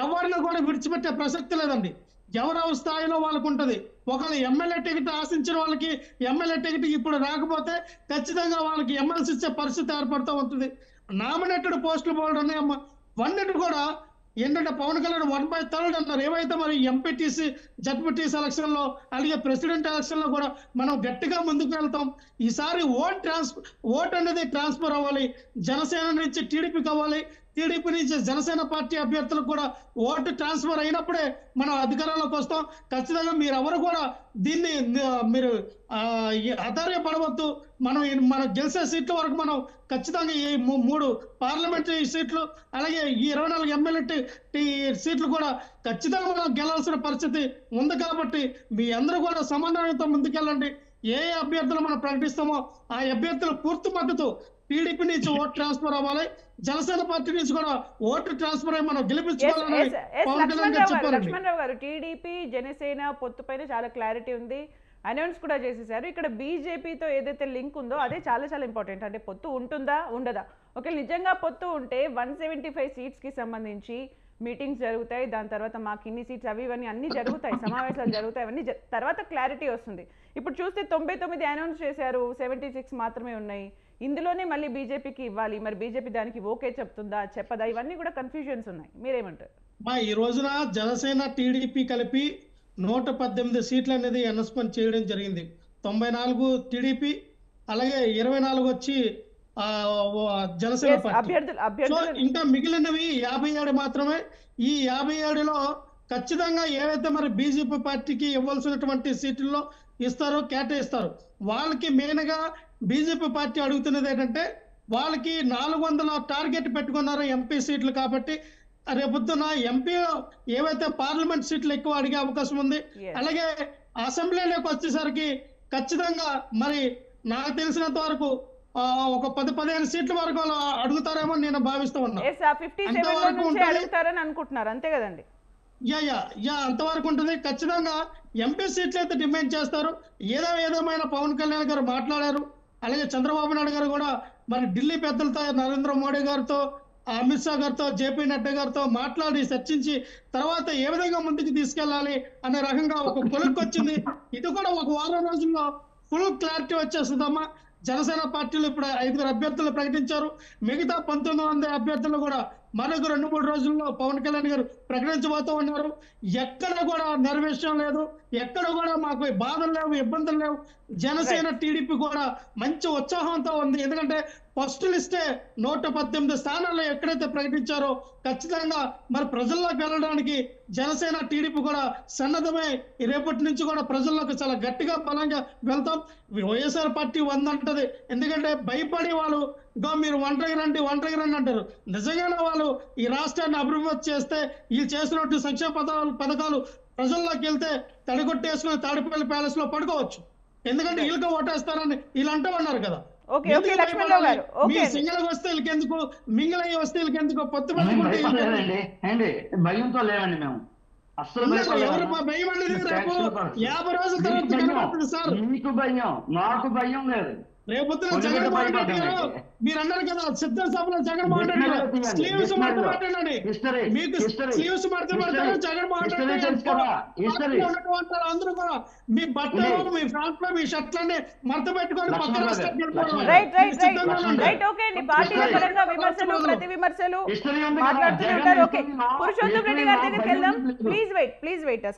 ఎవరిని కూడా విడిచిపెట్టే ప్రసక్తి లేదండి. ఎవరెవరి స్థాయిలో వాళ్ళకు ఉంటుంది. ఒకళ్ళు ఎమ్మెల్యే టికెట్ ఆశించిన వాళ్ళకి ఎమ్మెల్యే టికెట్ ఇప్పుడు రాకపోతే ఖచ్చితంగా వాళ్ళకి ఎమ్మెల్సీ ఇచ్చే పరిస్థితి ఏర్పడుతూ ఉంటుంది. నామినేటెడ్ పోస్టులు బోర్డు ఉన్నాయమ్మా, వన్నిటి కూడా ఏంటంటే పవన్ కళ్యాణ్ 1/3 అన్నారు. ఏవైతే మరి ఎంపీటీసీ జడ్పీటీసీ ఎలక్షన్ లో అలాగే ప్రెసిడెంట్ ఎలక్షన్ లో కూడా మనం గట్టిగా ముందుకు వెళ్తాం. ఈసారి ఓట్ అనేది ట్రాన్స్ఫర్ అవ్వాలి, జనసేన నుంచి టీడీపీకి అవ్వాలి, టీడీపీ నుంచి జనసేన పార్టీ అభ్యర్థులకు కూడా ఓటు ట్రాన్స్ఫర్ అయినప్పుడే మనం అధికారంలోకి వస్తాం. ఖచ్చితంగా మీరెవరు కూడా దీన్ని మీరు ఆధార్యపడవద్దు. మనం గెలిచే సీట్ల వరకు మనం ఖచ్చితంగా ఈ 3 పార్లమెంటరీ సీట్లు అలాగే ఈ 24 ఎమ్మెల్యే సీట్లు కూడా ఖచ్చితంగా మనం గెలవాల్సిన పరిస్థితి ఉంది. కాబట్టి మీ అందరూ కూడా సమన్వయంతో ముందుకెళ్ళండి. ఏ అభ్యర్థులు మనం ప్రకటిస్తామో ఆ అభ్యర్థుల పూర్తి మద్దతు టీడీపీ నుంచి ఓటు ట్రాన్స్ఫర్ అవ్వాలి, జనసేన పార్టీ నుంచి కూడా ఓటు ట్రాన్స్ఫర్ అయ్యి మనం గెలిపించుకోవాలని లక్ష్మణ్ రావు గారు, టీడీపీ జనసేన పొత్తు పైన చాలా క్లారిటీ ఉంది. అనౌన్స్ కూడా చేసేసారు. ఇక్కడ బీజేపీతో ఏదైతే లింక్ ఉందో అదే చాలా చాలా ఇంపార్టెంట్. అంటే పొత్తు ఉంటుందా ఉండదా, ఒకవేళ నిజంగా పొత్తు ఉంటే 175 సీట్స్కి సంబంధించి మీటింగ్స్ జరుగుతాయి, దాని తర్వాత మాకు ఇన్ని సీట్స్ అవి ఇవన్నీ అన్నీ జరుగుతాయి, సమావేశాలు జరుగుతాయి, అవన్నీ తర్వాత క్లారిటీ వస్తుంది. ఇప్పుడు చూస్తే 99 అనౌన్స్ చేశారు, 76 మాత్రమే ఉన్నాయి. ఇందులోనే మళ్ళీ బీజేపీకి ఇవ్వాలి, మరి బీజేపీ దానికి ఓకే చెప్తుందా చెప్పదా, ఇవన్నీ కూడా కన్ఫ్యూజన్స్ ఉన్నాయి. మీరేమంటారు? ఈ రోజున జనసేన టీడీపీ కలిపి 118 సీట్లు అనేది అనౌన్స్మెంట్ చేయడం జరిగింది. 94 టీడీపీ, అలాగే 24 వచ్చి జనసేన పార్టీ. సో ఇంకా మిగిలినవి 57 మాత్రమే. ఈ 57లో ఖచ్చితంగా ఏవైతే మరి బీజేపీ పార్టీకి ఇవ్వాల్సినటువంటి సీట్లలో ఇస్తారో కేటాయిస్తారు. వాళ్ళకి మెయిన్ గా బీజేపీ పార్టీ అడుగుతున్నది ఏంటంటే, వాళ్ళకి 400 టార్గెట్ పెట్టుకున్నారు ఎంపీ సీట్లు. కాబట్టి రేపొద్దున ఎంపీ ఏవైతే పార్లమెంట్ సీట్లు ఎక్కువ అడిగే అవకాశం ఉంది. అలాగే అసెంబ్లీలోకి వచ్చేసరికి ఖచ్చితంగా మరి నాకు తెలిసినంత వరకు ఒక 10-15 సీట్ల వరకు అడుగుతారేమో నేను భావిస్తూ ఉన్నా. అడుగుతారని అనుకుంటున్నారు, అంతే కదండి? యా అంతవరకు ఉంటుంది. ఖచ్చితంగా ఎంపీ సీట్లు అయితే డిమాండ్ చేస్తారు. ఏదేమైనా పవన్ కళ్యాణ్ గారు మాట్లాడారు. అలాగే చంద్రబాబు నాయుడు గారు కూడా మరి ఢిల్లీ పెద్దలతో, నరేంద్ర మోడీ గారితో, అమిత్ షా గారితో, జేపీ నడ్డా గారితో మాట్లాడి చర్చించి తర్వాత ఏ విధంగా ముందుకు తీసుకెళ్లాలి అనే రకంగా ఒక కొలుక్కి వచ్చింది. ఇది కూడా ఒక వారం రోజుల్లో ఫుల్ క్లారిటీ వచ్చేస్తుందమ్మా. జనసేన పార్టీలు ఇప్పుడు 5 అభ్యర్థులు ప్రకటించారు. మిగతా 19 మంది అభ్యర్థులు కూడా మరొక 2-3 రోజుల్లో పవన్ కళ్యాణ్ గారు ప్రకటించబోతూ ఉన్నారు. ఎక్కడ కూడా నిర్వేశం లేదు, ఎక్కడ కూడా మాకు బాధలు లేవు, ఇబ్బందులు లేవు. జనసేన టీడీపీ కూడా మంచి ఉత్సాహంతో ఉంది. ఎందుకంటే ఫస్ట్ లిస్టే 118 స్థానాల్లో ఎక్కడైతే ప్రకటించారో ఖచ్చితంగా మరి ప్రజల్లోకి వెళ్ళడానికి జనసేన టీడీపీ కూడా సన్నద్ధమై రేపటి నుంచి కూడా ప్రజల్లోకి చాలా గట్టిగా బలంగా వెళ్తాం. వైఎస్ఆర్ పార్టీ వందంటది, ఎందుకంటే భయపడి వాళ్ళు మీరు ఒంటరికి రండి అంటారు. నిజంగానే వాళ్ళు ఈ రాష్ట్రాన్ని అభివృద్ధి చేస్తే వీళ్ళు చేసినట్టు సంక్షేమ పథకాలు ప్రజల్లోకి వెళ్తే తడిగొట్టేసుకుని తాడిపల్లి ప్యాలెస్ లో పడుకోవచ్చు. ఎందుకంటే వీళ్ళకి ఓటేస్తారని వీళ్ళు అంటూ ఉన్నారు కదా. సింగల్ వస్తే వీళ్ళకెందుకు, మింగిలయ్యే వస్తే వీళ్ళకెందుకు, పొత్తు పెట్టుకుంటే భయంతో లేవండి మేము అసలు. ఎవరు భయం అనేది రేపు 50 రోజుల తర్వాత కనబడుతుంది సార్. మీకు భయం, నాకు భయం లేదు. రేపొద్దున జగన్మోహన్ రెడ్డి గారు మీరు అన్నారు కదా సిద్ధం సభలో జగన్మోహన్ రెడ్డి గారు స్లీవ్స్ మడత పెట్టండి. మీకు స్లీవ్స్ మడత పెడతారు జగన్మోహన్ రెడ్డి అంటారు. అందరూ కూడా మీ బట్టలు, మీ ఫ్రాక్ లో, మీ షర్ట్లన్నీ మడత పెట్టుకొని పక్క రాష్ట్రానికి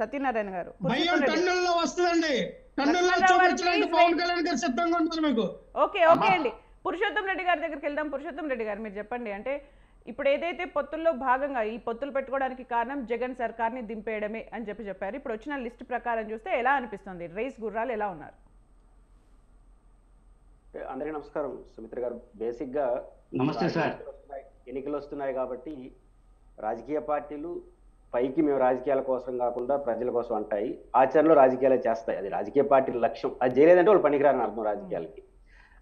సత్యనారాయణ గారు భయం టన్నుల్లో వస్తుందండి. పవన్ కళ్యాణ్ గారు సిద్ధంగా ఉంటారు మీకు. ఓకే అండి, పురుషోత్తం రెడ్డి గారి దగ్గరికి వెళ్దాం. పురుషోత్తం రెడ్డి గారు మీరు చెప్పండి, అంటే ఇప్పుడు ఏదైతే పొత్తుల్లో భాగంగా ఈ పొత్తులు పెట్టుకోవడానికి కారణం జగన్ సర్కార్ని దింపేయడమే అని చెప్పారు. ఇప్పుడు వచ్చిన లిస్ట్ ప్రకారం చూస్తే ఎలా అనిపిస్తుంది? రైస్ గుర్రాలు ఎలా ఉన్నారు? అందరికీ నమస్కారం సుమిత్ర గారు. బేసిక్ గా నమస్తే సార్. ఎన్నికలు వస్తున్నాయి కాబట్టి రాజకీయ పార్టీలు పైకి మేము రాజకీయాల కోసం కాకుండా ప్రజల కోసం అంటాయి, ఆచరణలో రాజకీయాలే చేస్తాయి. అది రాజకీయ పార్టీల లక్ష్యం. అది చేయలేదంటే వాళ్ళు పనికిరాని అర్థం.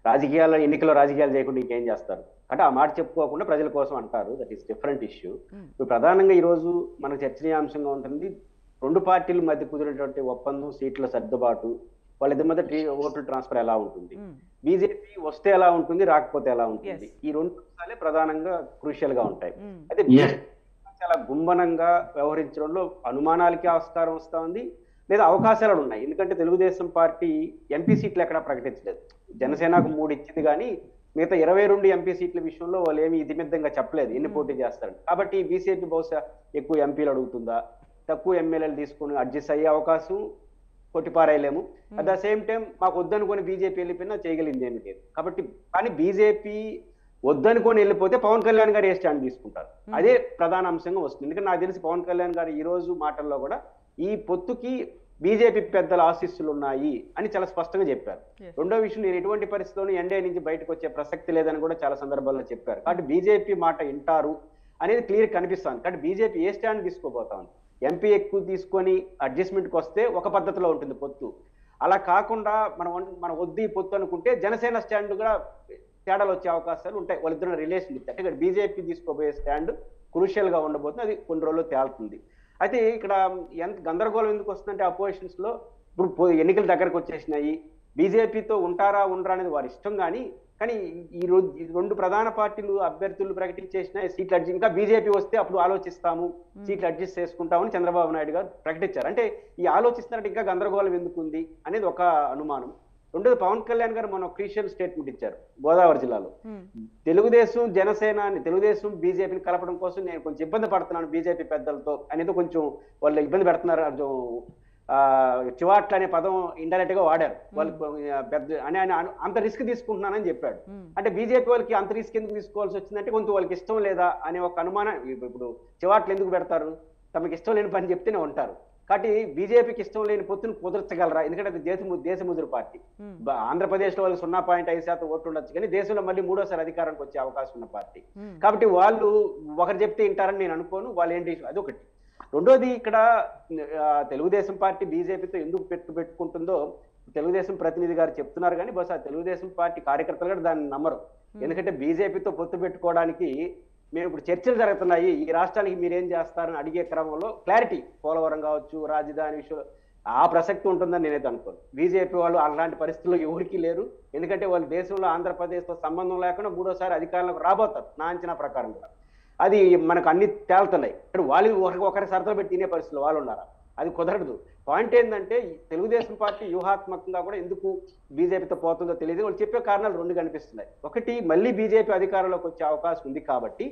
రాజకీయాల్లో ఎన్నికల్లో రాజకీయాలు చేయకుండా ఇంకేం చేస్తారు అంటే ఆ మాట చెప్పుకోకుండా ప్రజల కోసం అంటారు. That is different issue. ఇప్పుడు ప్రధానంగా ఈరోజు మనకు చర్చనీయాంశంగా ఉంటుంది 2 పార్టీల మధ్య కుదిరినటువంటి ఒప్పందం, సీట్ల సర్దుబాటు, వాళ్ళిద్దరి మధ్య ఓట్లు ట్రాన్స్ఫర్ ఎలా ఉంటుంది, బీజేపీ వస్తే ఎలా ఉంటుంది, రాకపోతే ఎలా ఉంటుంది, ఈ 2 అంశాలే ప్రధానంగా క్రూషియల్ గా ఉంటాయి. అయితే చాలా గుంభనంగా వ్యవహరించడంలో అనుమానాలకి ఆస్కారం వస్తా ఉంది, లేదా అవకాశాలు ఉన్నాయి. ఎందుకంటే తెలుగుదేశం పార్టీ ఎంపీ సీట్లు ఎక్కడా ప్రకటించలేదు. జనసేనకు 3 ఇచ్చింది కానీ మిగతా 22 ఎంపీ సీట్ల విషయంలో వాళ్ళు ఏమి ఇతిమిద్దంగా చెప్పలేదు ఎన్ని పోటీ చేస్తారని. కాబట్టి బీజేపీ బహుశా ఎక్కువ ఎంపీలు అడుగుతుందా, తక్కువ ఎమ్మెల్యేలు తీసుకుని అడ్జస్ట్ అయ్యే అవకాశం కొట్టిపారేయలేము. అట్ ద సేమ్ టైం మాకు వద్దనుకొని బీజేపీ వెళ్ళిపోయినా చేయగలిగింది ఏమి లేదు. కాబట్టి కానీ బీజేపీ వద్దనుకొని వెళ్ళిపోతే పవన్ కళ్యాణ్ గారు ఏ స్టాండ్ తీసుకుంటారు, అదే ప్రధాన అంశంగా వస్తుంది. ఎందుకంటే నాకు తెలిసి పవన్ కళ్యాణ్ గారు ఈ రోజు మాటల్లో కూడా ఈ పొత్తుకి బీజేపీ పెద్దల ఆశీస్సులు ఉన్నాయి అని చాలా స్పష్టంగా చెప్పారు. రెండో విషయం, నేను ఎటువంటి పరిస్థితుల్లోనూ ఎన్డీఏ నుంచి బయటకు వచ్చే ప్రసక్తి లేదని కూడా చాలా సందర్భాల్లో చెప్పారు. కాబట్టి బీజేపీ మాట వింటారు అనేది క్లియర్ కనిపిస్తాను. కాబట్టి బీజేపీ ఏ స్టాండ్ తీసుకోబోతా ఉంది, ఎంపీ ఎక్కువ తీసుకొని అడ్జస్ట్మెంట్కి వస్తే ఒక పద్ధతిలో ఉంటుంది పొత్తు. అలా కాకుండా మనం వద్దు ఈ పొత్తు అనుకుంటే జనసేన స్టాండ్ కూడా తేడాలు వచ్చే అవకాశాలు ఉంటాయి. వాళ్ళిద్దరు రిలేషన్ ఇస్తే ఇక్కడ బీజేపీ తీసుకోబోయే స్టాండ్ క్రూషియల్ గా ఉండబోతుంది. అది కొన్ని రోజుల్లో తేలుతుంది. అయితే ఇక్కడ ఎంత గందరగోళం ఎందుకు వస్తుందంటే అపోజిషన్స్ లో ఇప్పుడు ఎన్నికల దగ్గరకు వచ్చేసినాయి, బీజేపీతో ఉంటారా ఉండరా అనేది వారి ఇష్టం. కానీ ఈ రోజు 2 ప్రధాన పార్టీలు అభ్యర్థులు ప్రకటించేసిన సీట్లు అడ్జస్ట్, ఇంకా బీజేపీ వస్తే అప్పుడు ఆలోచిస్తాము, సీట్లు అడ్జస్ట్ చేసుకుంటామని చంద్రబాబు నాయుడు గారు ప్రకటించారు. అంటే ఈ ఆలోచిస్తున్నట్టు ఇంకా గందరగోళం ఎందుకు ఉంది అనేది ఒక అనుమానం. రెండోది, పవన్ కళ్యాణ్ గారు మొన్న క్రిషియల్ స్టేట్మెంట్ ఇచ్చారు గోదావరి జిల్లాలో. తెలుగుదేశం జనసేన తెలుగుదేశం బీజేపీని కలపడం కోసం నేను కొంచెం ఇబ్బంది పడుతున్నాను బీజేపీ పెద్దలతో అనేది కొంచెం వాళ్ళు ఇబ్బంది పెడుతున్నారు. చివాట్ల అనే పదం ఇండైరెక్ట్ గా వాడారు వాళ్ళు పెద్ద అని. ఆయన అంత రిస్క్ తీసుకుంటున్నానని చెప్పాడు. అంటే బీజేపీ వాళ్ళకి అంత రిస్క్ ఎందుకు తీసుకోవాల్సి వచ్చిందంటే కొంచెం వాళ్ళకి ఇష్టం లేదా అనే ఒక అనుమానం. ఇప్పుడు చివాట్లు ఎందుకు పెడతారు? తమకి ఇష్టం లేని పని చెప్తేనే ఉంటారు. కాబట్టి బీజేపీకి ఇష్టం లేని పొత్తును కుదర్చగలరా? ఎందుకంటే అది దేశముదురు పార్టీ. ఆంధ్రప్రదేశ్ లో వాళ్ళకి 0.5% ఓట్లు ఉండొచ్చు, కానీ దేశంలో మళ్ళీ 3వ సారి అధికారానికి వచ్చే అవకాశం ఉన్న పార్టీ. కాబట్టి వాళ్ళు ఒకరు చెప్తే వింటారని నేను అనుకోను. వాళ్ళు ఏంటి అది ఒకటి. రెండోది, ఇక్కడ తెలుగుదేశం పార్టీ బీజేపీతో ఎందుకు పెట్టుకుంటుందో తెలుగుదేశం ప్రతినిధి గారు చెప్తున్నారు, కానీ బహుశా తెలుగుదేశం పార్టీ కార్యకర్తలు కూడా దాన్ని నమ్మరు. ఎందుకంటే బీజేపీతో పొత్తు పెట్టుకోవడానికి మేము ఇప్పుడు చర్చలు జరుగుతున్నాయి, ఈ రాష్ట్రానికి మీరేం చేస్తారని అడిగే క్రమంలో క్లారిటీ, పోలవరం కావచ్చు, రాజధాని విషయంలో ఆ ప్రసక్తి ఉంటుందని నేనైతే అనుకోను. బీజేపీ వాళ్ళు అలాంటి పరిస్థితుల్లో ఎవరికి లేరు. ఎందుకంటే వాళ్ళు దేశంలో ఆంధ్రప్రదేశ్తో సంబంధం లేకుండా 3వ సారి అధికారంలోకి రాబోతారు నా అంచనా ప్రకారం కూడా. అది మనకు అన్ని తేలుతున్నాయి. ఇప్పుడు వాళ్ళు ఒకరి సరదాలు పెట్టి తినే పరిస్థితులు వాళ్ళు ఉన్నారా? అది కుదరదు. పాయింట్ ఏంటంటే తెలుగుదేశం పార్టీ వ్యూహాత్మకంగా కూడా ఎందుకు బీజేపీతో పోతుందో తెలియదు. వాళ్ళు చెప్పే కారణాలు 2 కనిపిస్తున్నాయి. ఒకటి, మళ్ళీ బీజేపీ అధికారంలోకి వచ్చే అవకాశం ఉంది కాబట్టి,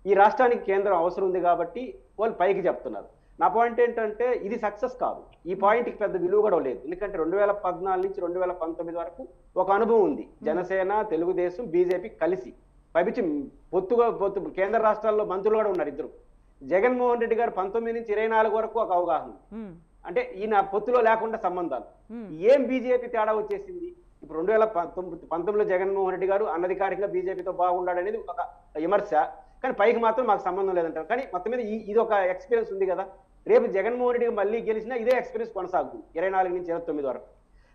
ఈ రాష్ట్రానికి కేంద్రం అవసరం ఉంది కాబట్టి వాళ్ళు పైకి చెప్తున్నారు. నా పాయింట్ ఏంటంటే ఇది సక్సెస్ కాదు. ఈ పాయింట్కి పెద్ద విలువ కూడా లేదు. ఎందుకంటే 2014 నుంచి 2019 వరకు ఒక అనుభవం ఉంది. జనసేన, తెలుగుదేశం, బీజేపీ కలిసి పైపించి పొత్తు కేంద్ర రాష్ట్రాల్లో మంత్రులు కూడా ఉన్నారు ఇద్దరు. జగన్మోహన్ రెడ్డి గారు 19 నుంచి 24 వరకు ఒక అవగాహన. అంటే ఈయన పొత్తులో లేకుండా సంబంధాలు. ఏం బీజేపీ తేడా వచ్చేసింది? ఇప్పుడు 2019లో జగన్మోహన్ రెడ్డి గారు అనధికారికంగా బీజేపీతో బాగుండాడు అనేది ఒక విమర్శ, కానీ పైకి మాత్రం మాకు సంబంధం లేదంటారు. కానీ మొత్తం మీద ఇది ఒక ఎక్స్పీరియన్స్ ఉంది కదా. రేపు జగన్మోహన్ రెడ్డి మళ్ళీ గెలిచినా ఇదే ఎక్స్పీరియన్స్ కొనసాగుతుంది 24 నుంచి 29 వరకు.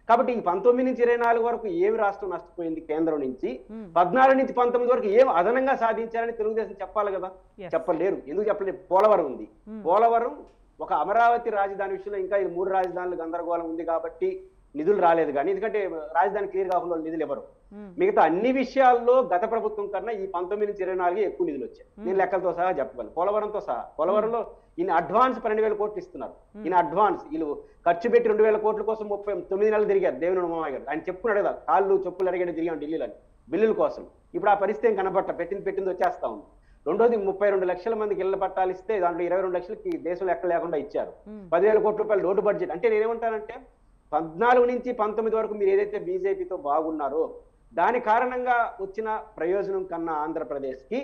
కాబట్టి ఈ 19 నుంచి 24 వరకు ఏమి రాష్ట్రం నష్టపోయింది కేంద్రం నుంచి, 14 నుంచి 19 వరకు ఏం అదనంగా సాధించారని తెలుగుదేశం చెప్పాలి కదా. చెప్పలేరు. ఎందుకు చెప్పలేరు? పోలవరం ఉంది. పోలవరం ఒక అమరావతి రాజధాని విషయంలో ఇంకా ఈ 3 రాజధానులు గందరగోళం ఉంది కాబట్టి నిధులు రాలేదు. కానీ ఎందుకంటే రాజధాని క్లియర్ కాకుండా నిధులు ఇవ్వరు. మిగతా అన్ని విషయాల్లో గత ప్రభుత్వం కన్నా ఈ 19 నుంచి 24 ఎక్కువ నిధులు వచ్చాయి. నేను లెక్కలతో సహా చెప్పగలను. పోలవరంతో సహా. పోలవరంలో ఈయన అడ్వాన్స్ 12,000 కోట్లు ఇస్తున్నారు. ఈయన అడ్వాన్స్ వీళ్ళు ఖర్చు పెట్టి 2,000 కోట్ల కోసం 39 నెలలు తిరిగారు దేవిని మామయ్య గారు. ఆయన చెప్పుకున్నాడు కదా, కాళ్ళు చెప్పులు అడిగాడు తిరిగాం ఢిల్లీలో బిల్లుల కోసం. ఇప్పుడు ఆ పరిస్థితి ఏం కనబట్ట, పెట్టింది వచ్చేస్తా ఉంది. రెండోది, 32 లక్షల మందికి ఇళ్ల పట్టాలు ఇస్తే దాంట్లో 22 లక్షలకి దేశంలో ఎక్కడ లేకుండా ఇచ్చారు. 10,000 కోట్ల రూపాయలు లోటు బడ్జెట్. అంటే నేనేమంటానంటే 14 నుంచి 19 వరకు మీరు ఏదైతే బీజేపీతో బాగున్నారో దాని కారణంగా వచ్చిన ప్రయోజనం కన్నా ఆంధ్రప్రదేశ్కి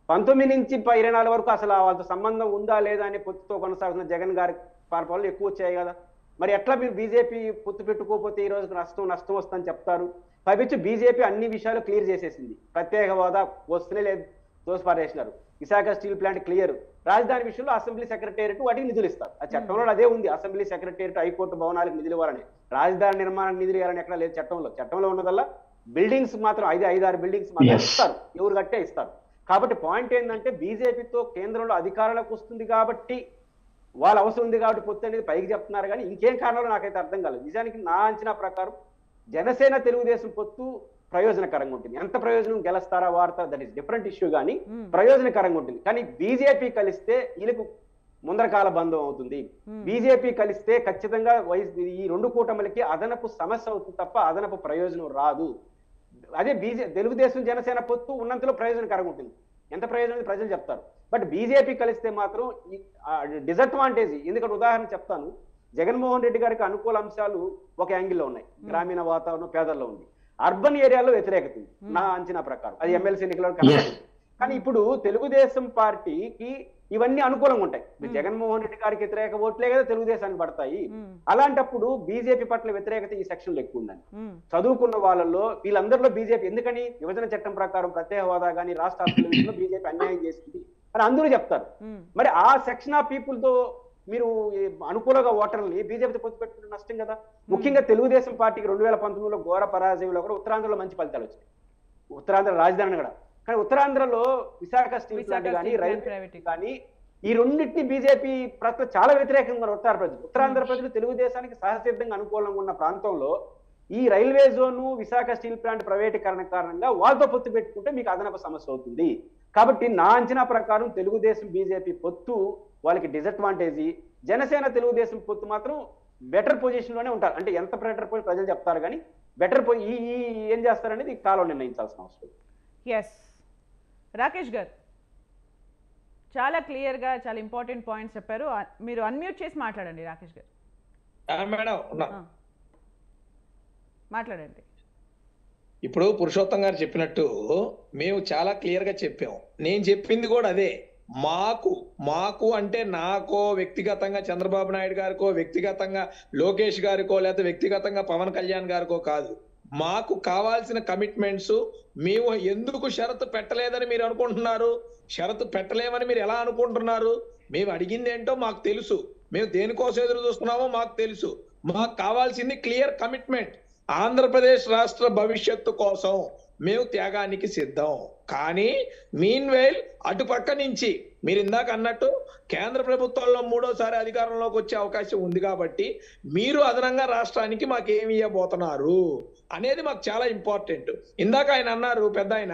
19 నుంచి 24 వరకు అసలు వాళ్ళతో సంబంధం ఉందా లేదా అనే పొత్తుతో కొనసాగుతున్న జగన్ గారి పాలనలు ఎక్కువ వచ్చాయి కదా. మరి ఎట్లా మీరు బీజేపీ పొత్తు పెట్టుకోకపోతే ఈ రోజు నష్టం వస్తుందని చెప్తారు? పైపించి బీజేపీ అన్ని విషయాలు క్లియర్ చేసేసింది. ప్రత్యేక హోదా వస్తూనే లేదు, తోసిపారేసినారు. Visakha steel plant clear. రాజధాని విషయంలో అసెంబ్లీ సెక్రటేరియట్ వాటికి నిధులు ఇస్తారు. ఆ చట్టంలో అదే ఉంది. అసెంబ్లీ సెక్రటేరియట్, హైకోర్టు భవనాలకు నిధులు ఇవ్వాలని, రాజధాని నిర్మాణానికి నిధులు ఇవ్వాలని ఎక్కడ లేదు చట్టంలో ఉన్నదల్లా బిల్డింగ్స్ మాత్రం 5-6 బిల్డింగ్స్ మాత్రం ఇస్తారు. ఎవరు కట్టే ఇస్తారు. కాబట్టి పాయింట్ ఏంటంటే బీజేపీతో కేంద్రంలో అధికారంలోకి వస్తుంది కాబట్టి వాళ్ళ అవసరం ఉంది కాబట్టి పొత్తు అనేది పైకి చెప్తున్నారు. కానీ ఇంకేం కారణాలు నాకైతే అర్థం కాలేదు. నిజానికి నా అంచనా ప్రకారం జనసేన తెలుగుదేశం పొత్తు ప్రయోజనకరంగా ఉంటుంది. ఎంత ప్రయోజనం గెలుస్తారా వాడతారా దట్ ఈస్ డిఫరెంట్ ఇష్యూ, కానీ ప్రయోజనకరంగా ఉంటుంది. కానీ బీజేపీ కలిస్తే వీళ్ళకు ముందరకాల బంధం అవుతుంది. బీజేపీ కలిస్తే ఖచ్చితంగా ఈ 2 కూటమిలకి అదనపు సమస్య అవుతుంది తప్ప అదనపు ప్రయోజనం రాదు. అదే తెలుగుదేశం జనసేన పొత్తు ఉన్నంతలో ప్రయోజనకరంగా ఉంటుంది. ఎంత ప్రయోజనం ప్రజలు చెప్తారు. బట్ బీజేపీ కలిస్తే మాత్రం డిసడ్వాంటేజ్. ఎందుకంటే ఉదాహరణ చెప్తాను, జగన్మోహన్ రెడ్డి గారికి అనుకూల అంశాలు ఒక యాంగిల్లో ఉన్నాయి. గ్రామీణ వాతావరణం, పేదల్లో ఉంది. అర్బన్ ఏరియాలో వ్యతిరేకత ఉంది నా అంచనా ప్రకారం. అది ఎమ్మెల్సీ ఎన్నికల్లో కనబడుతుంది. కానీ ఇప్పుడు తెలుగుదేశం పార్టీకి ఇవన్నీ అనుకూలంగా ఉంటాయి. జగన్మోహన్ రెడ్డి గారికి వ్యతిరేక ఓట్లే కదా తెలుగుదేశానికి పడతాయి. అలాంటిప్పుడు బీజేపీ పట్ల వ్యతిరేకత ఈ సెక్షన్ లో ఎక్కువ ఉందని చదువుకున్న వాళ్ళలో వీళ్ళందరిలో బీజేపీ, ఎందుకని విభజన చట్టం ప్రకారం ప్రత్యేక హోదా కానీ రాష్ట్ర విషయంలో బీజేపీ అన్యాయం చేస్తుంది అని అందరూ చెప్తారు. మరి ఆ సెక్షన్ ఆఫ్ పీపుల్ తో మీరు అనుకూలంగా ఓటర్లని బీజేపీతో పొత్తు పెట్టుకుంటే నష్టం కదా. ముఖ్యంగా తెలుగుదేశం పార్టీకి 2019లో ఘోర పరాజయంలో కూడా ఉత్తరాంధ్రలో మంచి ఫలితాలు వచ్చాయి. ఉత్తరాంధ్ర రాజధాని కూడా. కానీ ఉత్తరాంధ్రలో విశాఖ స్టీల్ ప్లాంట్ కానీ రైల్వే కానీ ఈ రెండింటిని బీజేపీ ప్రజలు చాలా వ్యతిరేకంగా ఉత్తరాంధ్ర ప్రజలు తెలుగుదేశానికి సహసిద్ధంగా అనుకూలంగా ఉన్న ప్రాంతంలో ఈ railway zone Visakha steel plant ప్రైవేటీకరణ కారణంగా వాళ్ళతో పొత్తు పెట్టుకుంటే మీకు అదనపు సమస్య అవుతుంది. కాబట్టి నా అంచనా ప్రకారం తెలుగుదేశం బీజేపీ పొత్తు వాళ్ళకి డిసడ్వాంటేజీ, జనసేన తెలుగుదేశం పొత్తు మాత్రం బెటర్ పొజిషన్ లోనే ఉంటారు. అంటే ఎంత బెటర్ పొజిషన్ ప్రజలు చెప్తారు, కానీ బెటర్ ఈ ఏం చేస్తారనేది కాలం నిర్ణయించాల్సిన అవసరం. ఎస్ రాకేష్ గారు చాలా క్లియర్గా చాలా ఇంపార్టెంట్ పాయింట్స్ చెప్పారు. మీరు అన్మ్యూట్ చేసి మాట్లాడండి రాకేష్ గారు. మేడం మాట్లాడండి. ఇప్పుడు పురుషోత్తం గారు చెప్పినట్టు మేము చాలా క్లియర్ గా చెప్పాం. నేను చెప్పింది కూడా అదే. మాకు అంటే నాకో వ్యక్తిగతంగా చంద్రబాబు నాయుడు గారికో వ్యక్తిగతంగా లోకేష్ గారికో లేకపోతే వ్యక్తిగతంగా పవన్ కళ్యాణ్ గారికో కాదు, మాకు కావాల్సిన కమిట్మెంట్స్ మేము ఎందుకు షరతు పెట్టలేదని మీరు అనుకుంటున్నారు? షరతు పెట్టలేమని మీరు ఎలా అనుకుంటున్నారు? మేము అడిగింది ఏంటో మాకు తెలుసు, మేము దేనికోసం ఎదురు చూస్తున్నామో మాకు తెలుసు. మాకు కావాల్సింది క్లియర్ కమిట్మెంట్. ఆంధ్రప్రదేశ్ రాష్ట్ర భవిష్యత్తు కోసం మేము త్యాగానికి సిద్ధం. కానీ మీన్ వైల్ అటుపక్క నుంచి మీరు ఇందాక అన్నట్టు కేంద్ర ప్రభుత్వంలో 3వసారి అధికారంలోకి వచ్చే అవకాశం ఉంది కాబట్టి మీరు అదనంగా రాష్ట్రానికి మాకు ఏమి ఇవ్వబోతున్నారు అనేది మాకు చాలా ఇంపార్టెంట్. ఇందాక ఆయన అన్నారు పెద్ద ఆయన,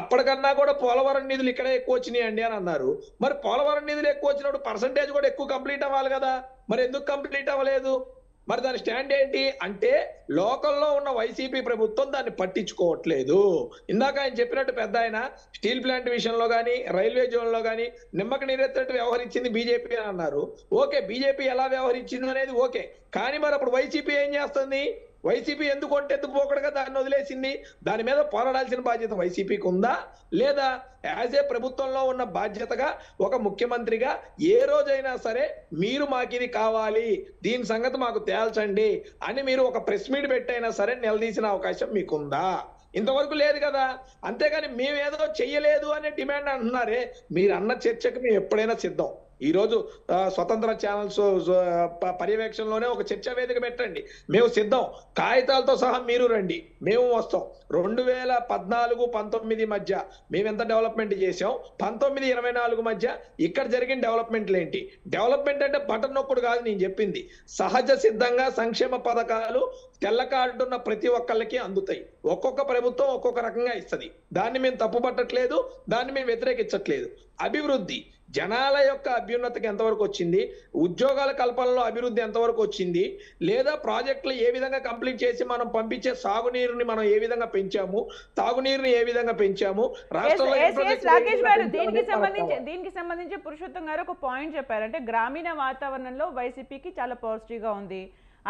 అప్పటికన్నా కూడా పోలవరం నిధులు ఇక్కడే ఎక్కువ వచ్చినాయి అండి అని అన్నారు. మరి పోలవరం నిధులు ఎక్కువ వచ్చినప్పుడు పర్సంటేజ్ కూడా ఎక్కువ కంప్లీట్ అవ్వాలి కదా, మరి ఎందుకు కంప్లీట్ అవ్వలేదు? మరి దాని స్టాండ్ ఏంటి అంటే లోకల్లో ఉన్న వైసీపీ ప్రభుత్వం దాన్ని పట్టించుకోవట్లేదు. ఇందాక ఆయన చెప్పినట్టు పెద్ద ఆయన స్టీల్ ప్లాంట్ విషయంలో కానీ రైల్వే జోన్ లో కానీ నిమ్మక నీరెత్తట్టు వ్యవహరించింది బీజేపీ అని అన్నారు. ఓకే, బీజేపీ ఎలా వ్యవహరించింది అనేది ఓకే, కానీ మరి అప్పుడు వైసీపీ ఏం చేస్తుంది? వైసీపీ ఎందుకు ఒంటెత్తుకుపోకూడగా దాన్ని వదిలేసింది? దాని మీద పోరాడాల్సిన బాధ్యత వైసీపీకి ఉందా లేదా? యాజ్ ఏ ప్రభుత్వంలో ఉన్న బాధ్యతగా ఒక ముఖ్యమంత్రిగా ఏ రోజైనా సరే మీరు మాకు ఇది కావాలి, దీని సంగతి మాకు తేల్చండి అని మీరు ఒక ప్రెస్ మీట్ పెట్టైనా సరే నిలదీసిన అవకాశం మీకుందా? ఇంతవరకు లేదు కదా. అంతేగాని మేమేదో చెయ్యలేదు అనే డిమాండ్ అంటున్నారే, మీరు అన్న చర్చకు మేము ఎప్పుడైనా సిద్ధం. ఈ రోజు స్వతంత్ర ఛానల్స్ పర్యవేక్షణలోనే ఒక చర్చా వేదిక పెట్టండి, మేము సిద్ధం. కాగితాలతో సహా మీరు రండి, మేము వస్తాం. 2014-19 మధ్య మేము ఎంత డెవలప్మెంట్ చేసాం, 19-24 మధ్య ఇక్కడ జరిగిన డెవలప్మెంట్లు ఏంటి? డెవలప్మెంట్ అంటే బటన్ నొక్కుడు కాదు నేను చెప్పింది. సహజ సిద్ధంగా సంక్షేమ పథకాలు తెల్ల కార్డున్న ప్రతి ఒక్కళ్ళకి అందుతాయి. ఒక్కొక్క ప్రభుత్వం ఒక్కొక్క రకంగా ఇస్తుంది. దాన్ని మేము తప్పుపట్టట్లేదు, దాన్ని మేము వ్యతిరేకించట్లేదు. అభివృద్ధి జనాల యొక్క అభ్యున్నతికి ఎంతవరకు వచ్చింది, ఉద్యోగాల కల్పనలో అభివృద్ధి ఎంతవరకు వచ్చింది, లేదా ప్రాజెక్టులు ఏ విధంగా కంప్లీట్ చేసి మనం పంపించే సాగునీరుని మనం ఏ విధంగా పెంచాము, తాగునీరుని ఏ విధంగా పెంచాము, రాష్ట్రంలో రాకేష్ గారు దీనికి సంబంధించి పురుషోత్తం గారు ఒక పాయింట్ చెప్పారు. అంటే గ్రామీణ వాతావరణంలో వైసీపీకి చాలా పాజిటివ్ గా ఉంది,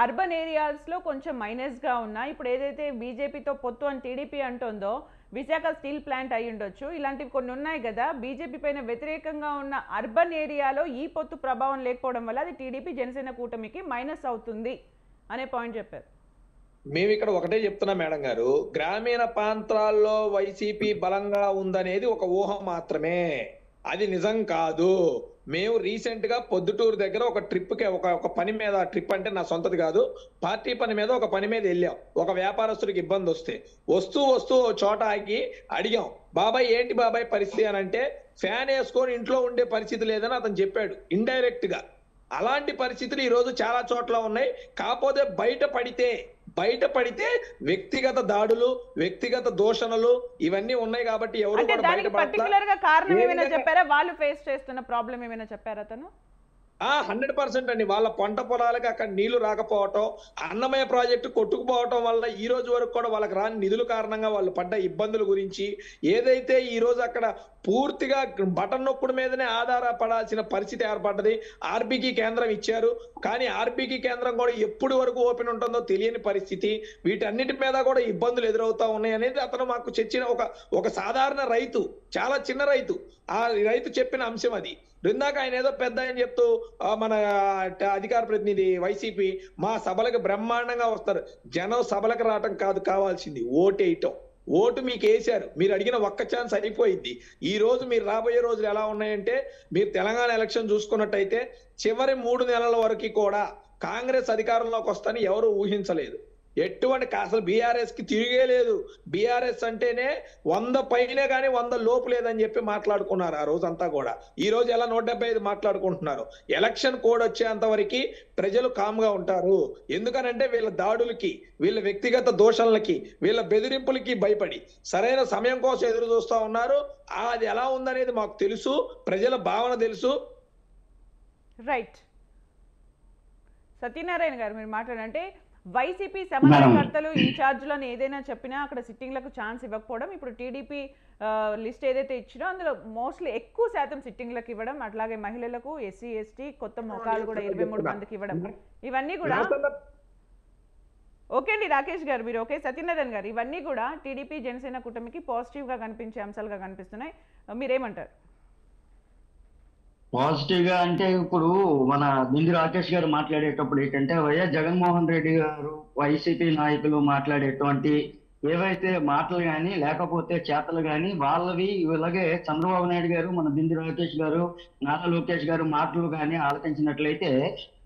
అర్బన్ ఏరియాస్ లో కొంచెం మైనస్ గా ఉన్నాయి. ఇప్పుడు ఏదైతే బీజేపీతో పొత్తు అని టీడీపీ అంటుందో విశాఖ స్టీల్ ప్లాంట్ అయి ఉండొచ్చు, ఇలాంటివి కొన్ని ఉన్నాయి కదా. బీజేపీ పైన వ్యతిరేకంగా ఉన్న అర్బన్ ఏరియాలో ఈ పొత్తు ప్రభావం లేకపోవడం వల్ల అది టీడీపీ జనసేన కూటమికి మైనస్ అవుతుంది అనే పాయింట్ చెప్పారు. మేము ఇక్కడ ఒకటే చెప్తున్నాం మేడం గారు, గ్రామీణ ప్రాంతాల్లో వైసీపీ బలంగా ఉందనేది ఒక ఊహ మాత్రమే, అది నిజం కాదు. మేము రీసెంట్ గా పొద్దుటూరు దగ్గర ఒక ట్రిప్కి ఒక పని మీద, ట్రిప్ అంటే నా సొంతది కాదు, పార్టీ పని మీద ఒక పని మీద వెళ్ళాం. ఒక వ్యాపారస్తుడికి ఇబ్బంది వస్తూ ఓ చోట ఆగి అడిగాం, బాబాయ్ ఏంటి బాబాయ్ పరిస్థితి అని అంటే, ఫ్యాన్ వేసుకొని ఇంట్లో ఉండే పరిస్థితి లేదని అతను చెప్పాడు ఇండైరెక్ట్ గా. అలాంటి పరిస్థితులు ఈ రోజు చాలా చోట్ల ఉన్నాయి. కాకపోతే బయట పడితే వ్యక్తిగత దాడులు, వ్యక్తిగత దూషణలు ఇవన్నీ ఉన్నాయి కాబట్టి ఎవరు కూడా పర్టికులర్ గా కారణం ఏమైనా చెప్పారా? వాళ్ళు ఫేస్ చేస్తున్న ప్రాబ్లం ఏమైనా చెప్పారా తను? 100% అండి. వాళ్ళ పంట పొలాలకు అక్కడ నీళ్లు రాకపోవటం, అన్నమయ్య ప్రాజెక్టు కొట్టుకుపోవటం వల్ల ఈ రోజు వరకు కూడా వాళ్ళకి రాని నిధుల కారణంగా వాళ్ళు పడ్డ ఇబ్బందుల గురించి, ఏదైతే ఈ రోజు అక్కడ పూర్తిగా బటన్ నొక్కుడు మీదనే ఆధారపడాల్సిన పరిస్థితి ఏర్పడ్డది. ఆర్బీకి కేంద్రం ఇచ్చారు, కానీ ఆర్బీకి కేంద్రం కూడా ఎప్పుడు వరకు ఓపెన్ ఉంటుందో తెలియని పరిస్థితి. వీటన్నిటి మీద కూడా ఇబ్బందులు ఎదురవుతా ఉన్నాయి అనేది అతను మాకు చర్చిన ఒక సాధారణ రైతు, చాలా చిన్న రైతు, ఆ రైతు చెప్పిన అంశం అది. ఇందాక ఆయన ఏదో పెద్ద ఆయన చెప్తూ మన అధికార ప్రతినిధి వైసీపీ మా సభలకు బ్రహ్మాండంగా వస్తారు. జనం సభలకు రావటం కాదు కావాల్సింది, ఓటేయటం. ఓటు మీకు వేశారు, మీరు అడిగిన ఒక్క ఛాన్స్ అయిపోయింది. ఈ రోజు మీరు రాబోయే రోజులు ఎలా ఉన్నాయంటే, మీరు తెలంగాణ ఎలక్షన్ చూసుకున్నట్టయితే చివరి 3 నెలల వరకు కూడా కాంగ్రెస్ అధికారంలోకి వస్తాని ఎవరు ఊహించలేదు. ఎటువంటి అసలు బీఆర్ఎస్ కి తిరిగే లేదు. బీఆర్ఎస్ అంటేనే 100 పైనే కానీ 100 లోపు లేదని చెప్పి మాట్లాడుకున్నారు ఆ రోజంతా కూడా. ఈ రోజు ఎలా 175 మాట్లాడుకుంటున్నారు. ఎలక్షన్ కోడ్ వచ్చేంత వరకు ప్రజలు కామ్గా ఉంటారు. ఎందుకనంటే వీళ్ళ దాడులకి, వీళ్ళ వ్యక్తిగత దోషణలకి, వీళ్ళ బెదిరింపులకి భయపడి సరైన సమయం కోసం ఎదురు చూస్తా ఉన్నారు. అది ఎలా ఉందనేది మాకు తెలుసు, ప్రజల భావన తెలుసు. రైట్. సత్యనారాయణ గారు మీరు మాట్లాడంటే వైసీపీ సమన్వయకర్తలు ఇన్ఛార్జ్లను ఏదైనా చెప్పినా అక్కడ సిట్టింగ్లకు ఛాన్స్ ఇవ్వకపోవడం, ఇప్పుడు టీడీపీ లిస్ట్ ఏదైతే ఇచ్చినో అందులో మోస్ట్లీ ఎక్కువ శాతం సిట్టింగ్లకు ఇవ్వడం, అట్లాగే మహిళలకు, ఎస్సీ ఎస్టీ కొత్త మొఖాలు కూడా 23 మందికి ఇవ్వడం, ఇవన్నీ కూడా ఓకే అండి. రాకేష్ గారు మీరు ఓకే. సత్యనారాయణ గారు ఇవన్నీ కూడా టీడీపీ జనసేన కూటమికి పాజిటివ్గా కనిపించే అంశాలుగా కనిపిస్తున్నాయి, మీరేమంటారు? పాజిటివ్ గా అంటే ఇప్పుడు మన బిందు రాకేష్ గారు మాట్లాడేటప్పుడు ఏంటంటే వైఎస్ జగన్మోహన్ రెడ్డి గారు వైసీపీ నాయకులు మాట్లాడేటువంటి ఏవైతే మాటలు కానీ లేకపోతే చేతలు కానీ వాళ్ళవి ఇలాగే చంద్రబాబు నాయుడు గారు, మన బిందు రాకేష్ గారు, నారా లోకేష్ గారు మాటలు కానీ ఆలకించినట్లయితే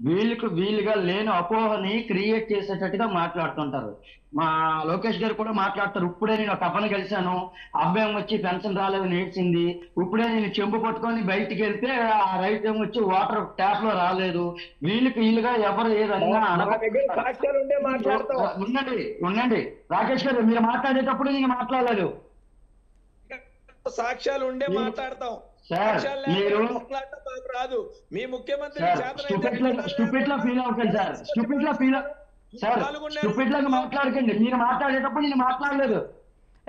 వీళ్ళుగా లేని అపోహని క్రియేట్ చేసేటట్టుగా మాట్లాడుతుంటారు. మా లోకేష్ గారు కూడా మాట్లాడతారు, ఇప్పుడే నేను ఒక అప్పని కలిశాను, అబ్బాయి వచ్చి పెన్షన్ రాలేదు నేర్చింది, ఇప్పుడే నేను చెంపు పట్టుకొని బయటికి వెళ్తే ఆ రైట్ వచ్చి వాటర్ ట్యాప్ లో రాలేదు, వీళ్ళుగా ఎవరు ఏదన్నా ఉండండి రాకేష్ గారు, మీరు మాట్లాడేటప్పుడు నేను మాట్లాడలేదు. సాక్ష్యాలు ఉండే మాట్లాడతాం సార్. మీరు రాదు. మీ ముఖ్యమంత్రి స్టూపిడ్ లో ఫీల్ అవ్వకండి సార్, స్టూపిడ్ లో ఫీల్ సార్, స్టూపిడ్ లాగా మాట్లాడకండి. మీరు మాట్లాడేటప్పుడు నేను మాట్లాడలేదు.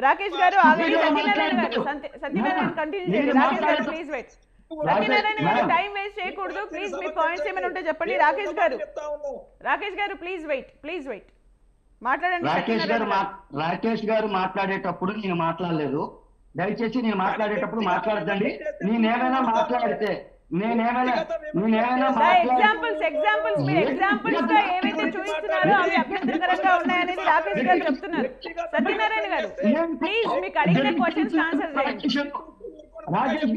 రాకేష్ గారు ఆల్రెడీ సత్యనారాయణ కంటిన్యూ చేయండి. రాకేష్ గారు please wait. Satyanarayana garu time waste చేయకూడదు ప్లీజ్. మీ పాయింట్స్ ఏమైనా ఉంటే చెప్పండి. రాకేష్ గారు ప్లీజ్ వెయిట్ మాట్లాడండి. రాకేష్ గారు మాట్లాడేటప్పుడు నేను మాట్లాడలేదు. దయచేసి నేను మాట్లాడేటప్పుడు మాట్లాడదండి. నేనేమైనా మాట్లాడితే ఎగ్జాంపుల్స్ మీరు ఎగ్జాంపుల్స్ గా ఏవైతే చూపిస్తున్నారో అవి అభ్యంతరకరంగా ఉన్నాయనేది రాకేష్ గారు చెప్తున్నారు. సత్యనారాయణ గారు ప్లీజ్ మీకు అడిగిన క్వశ్చన్స్ ఆన్సర్ చేయండి. రాకేష్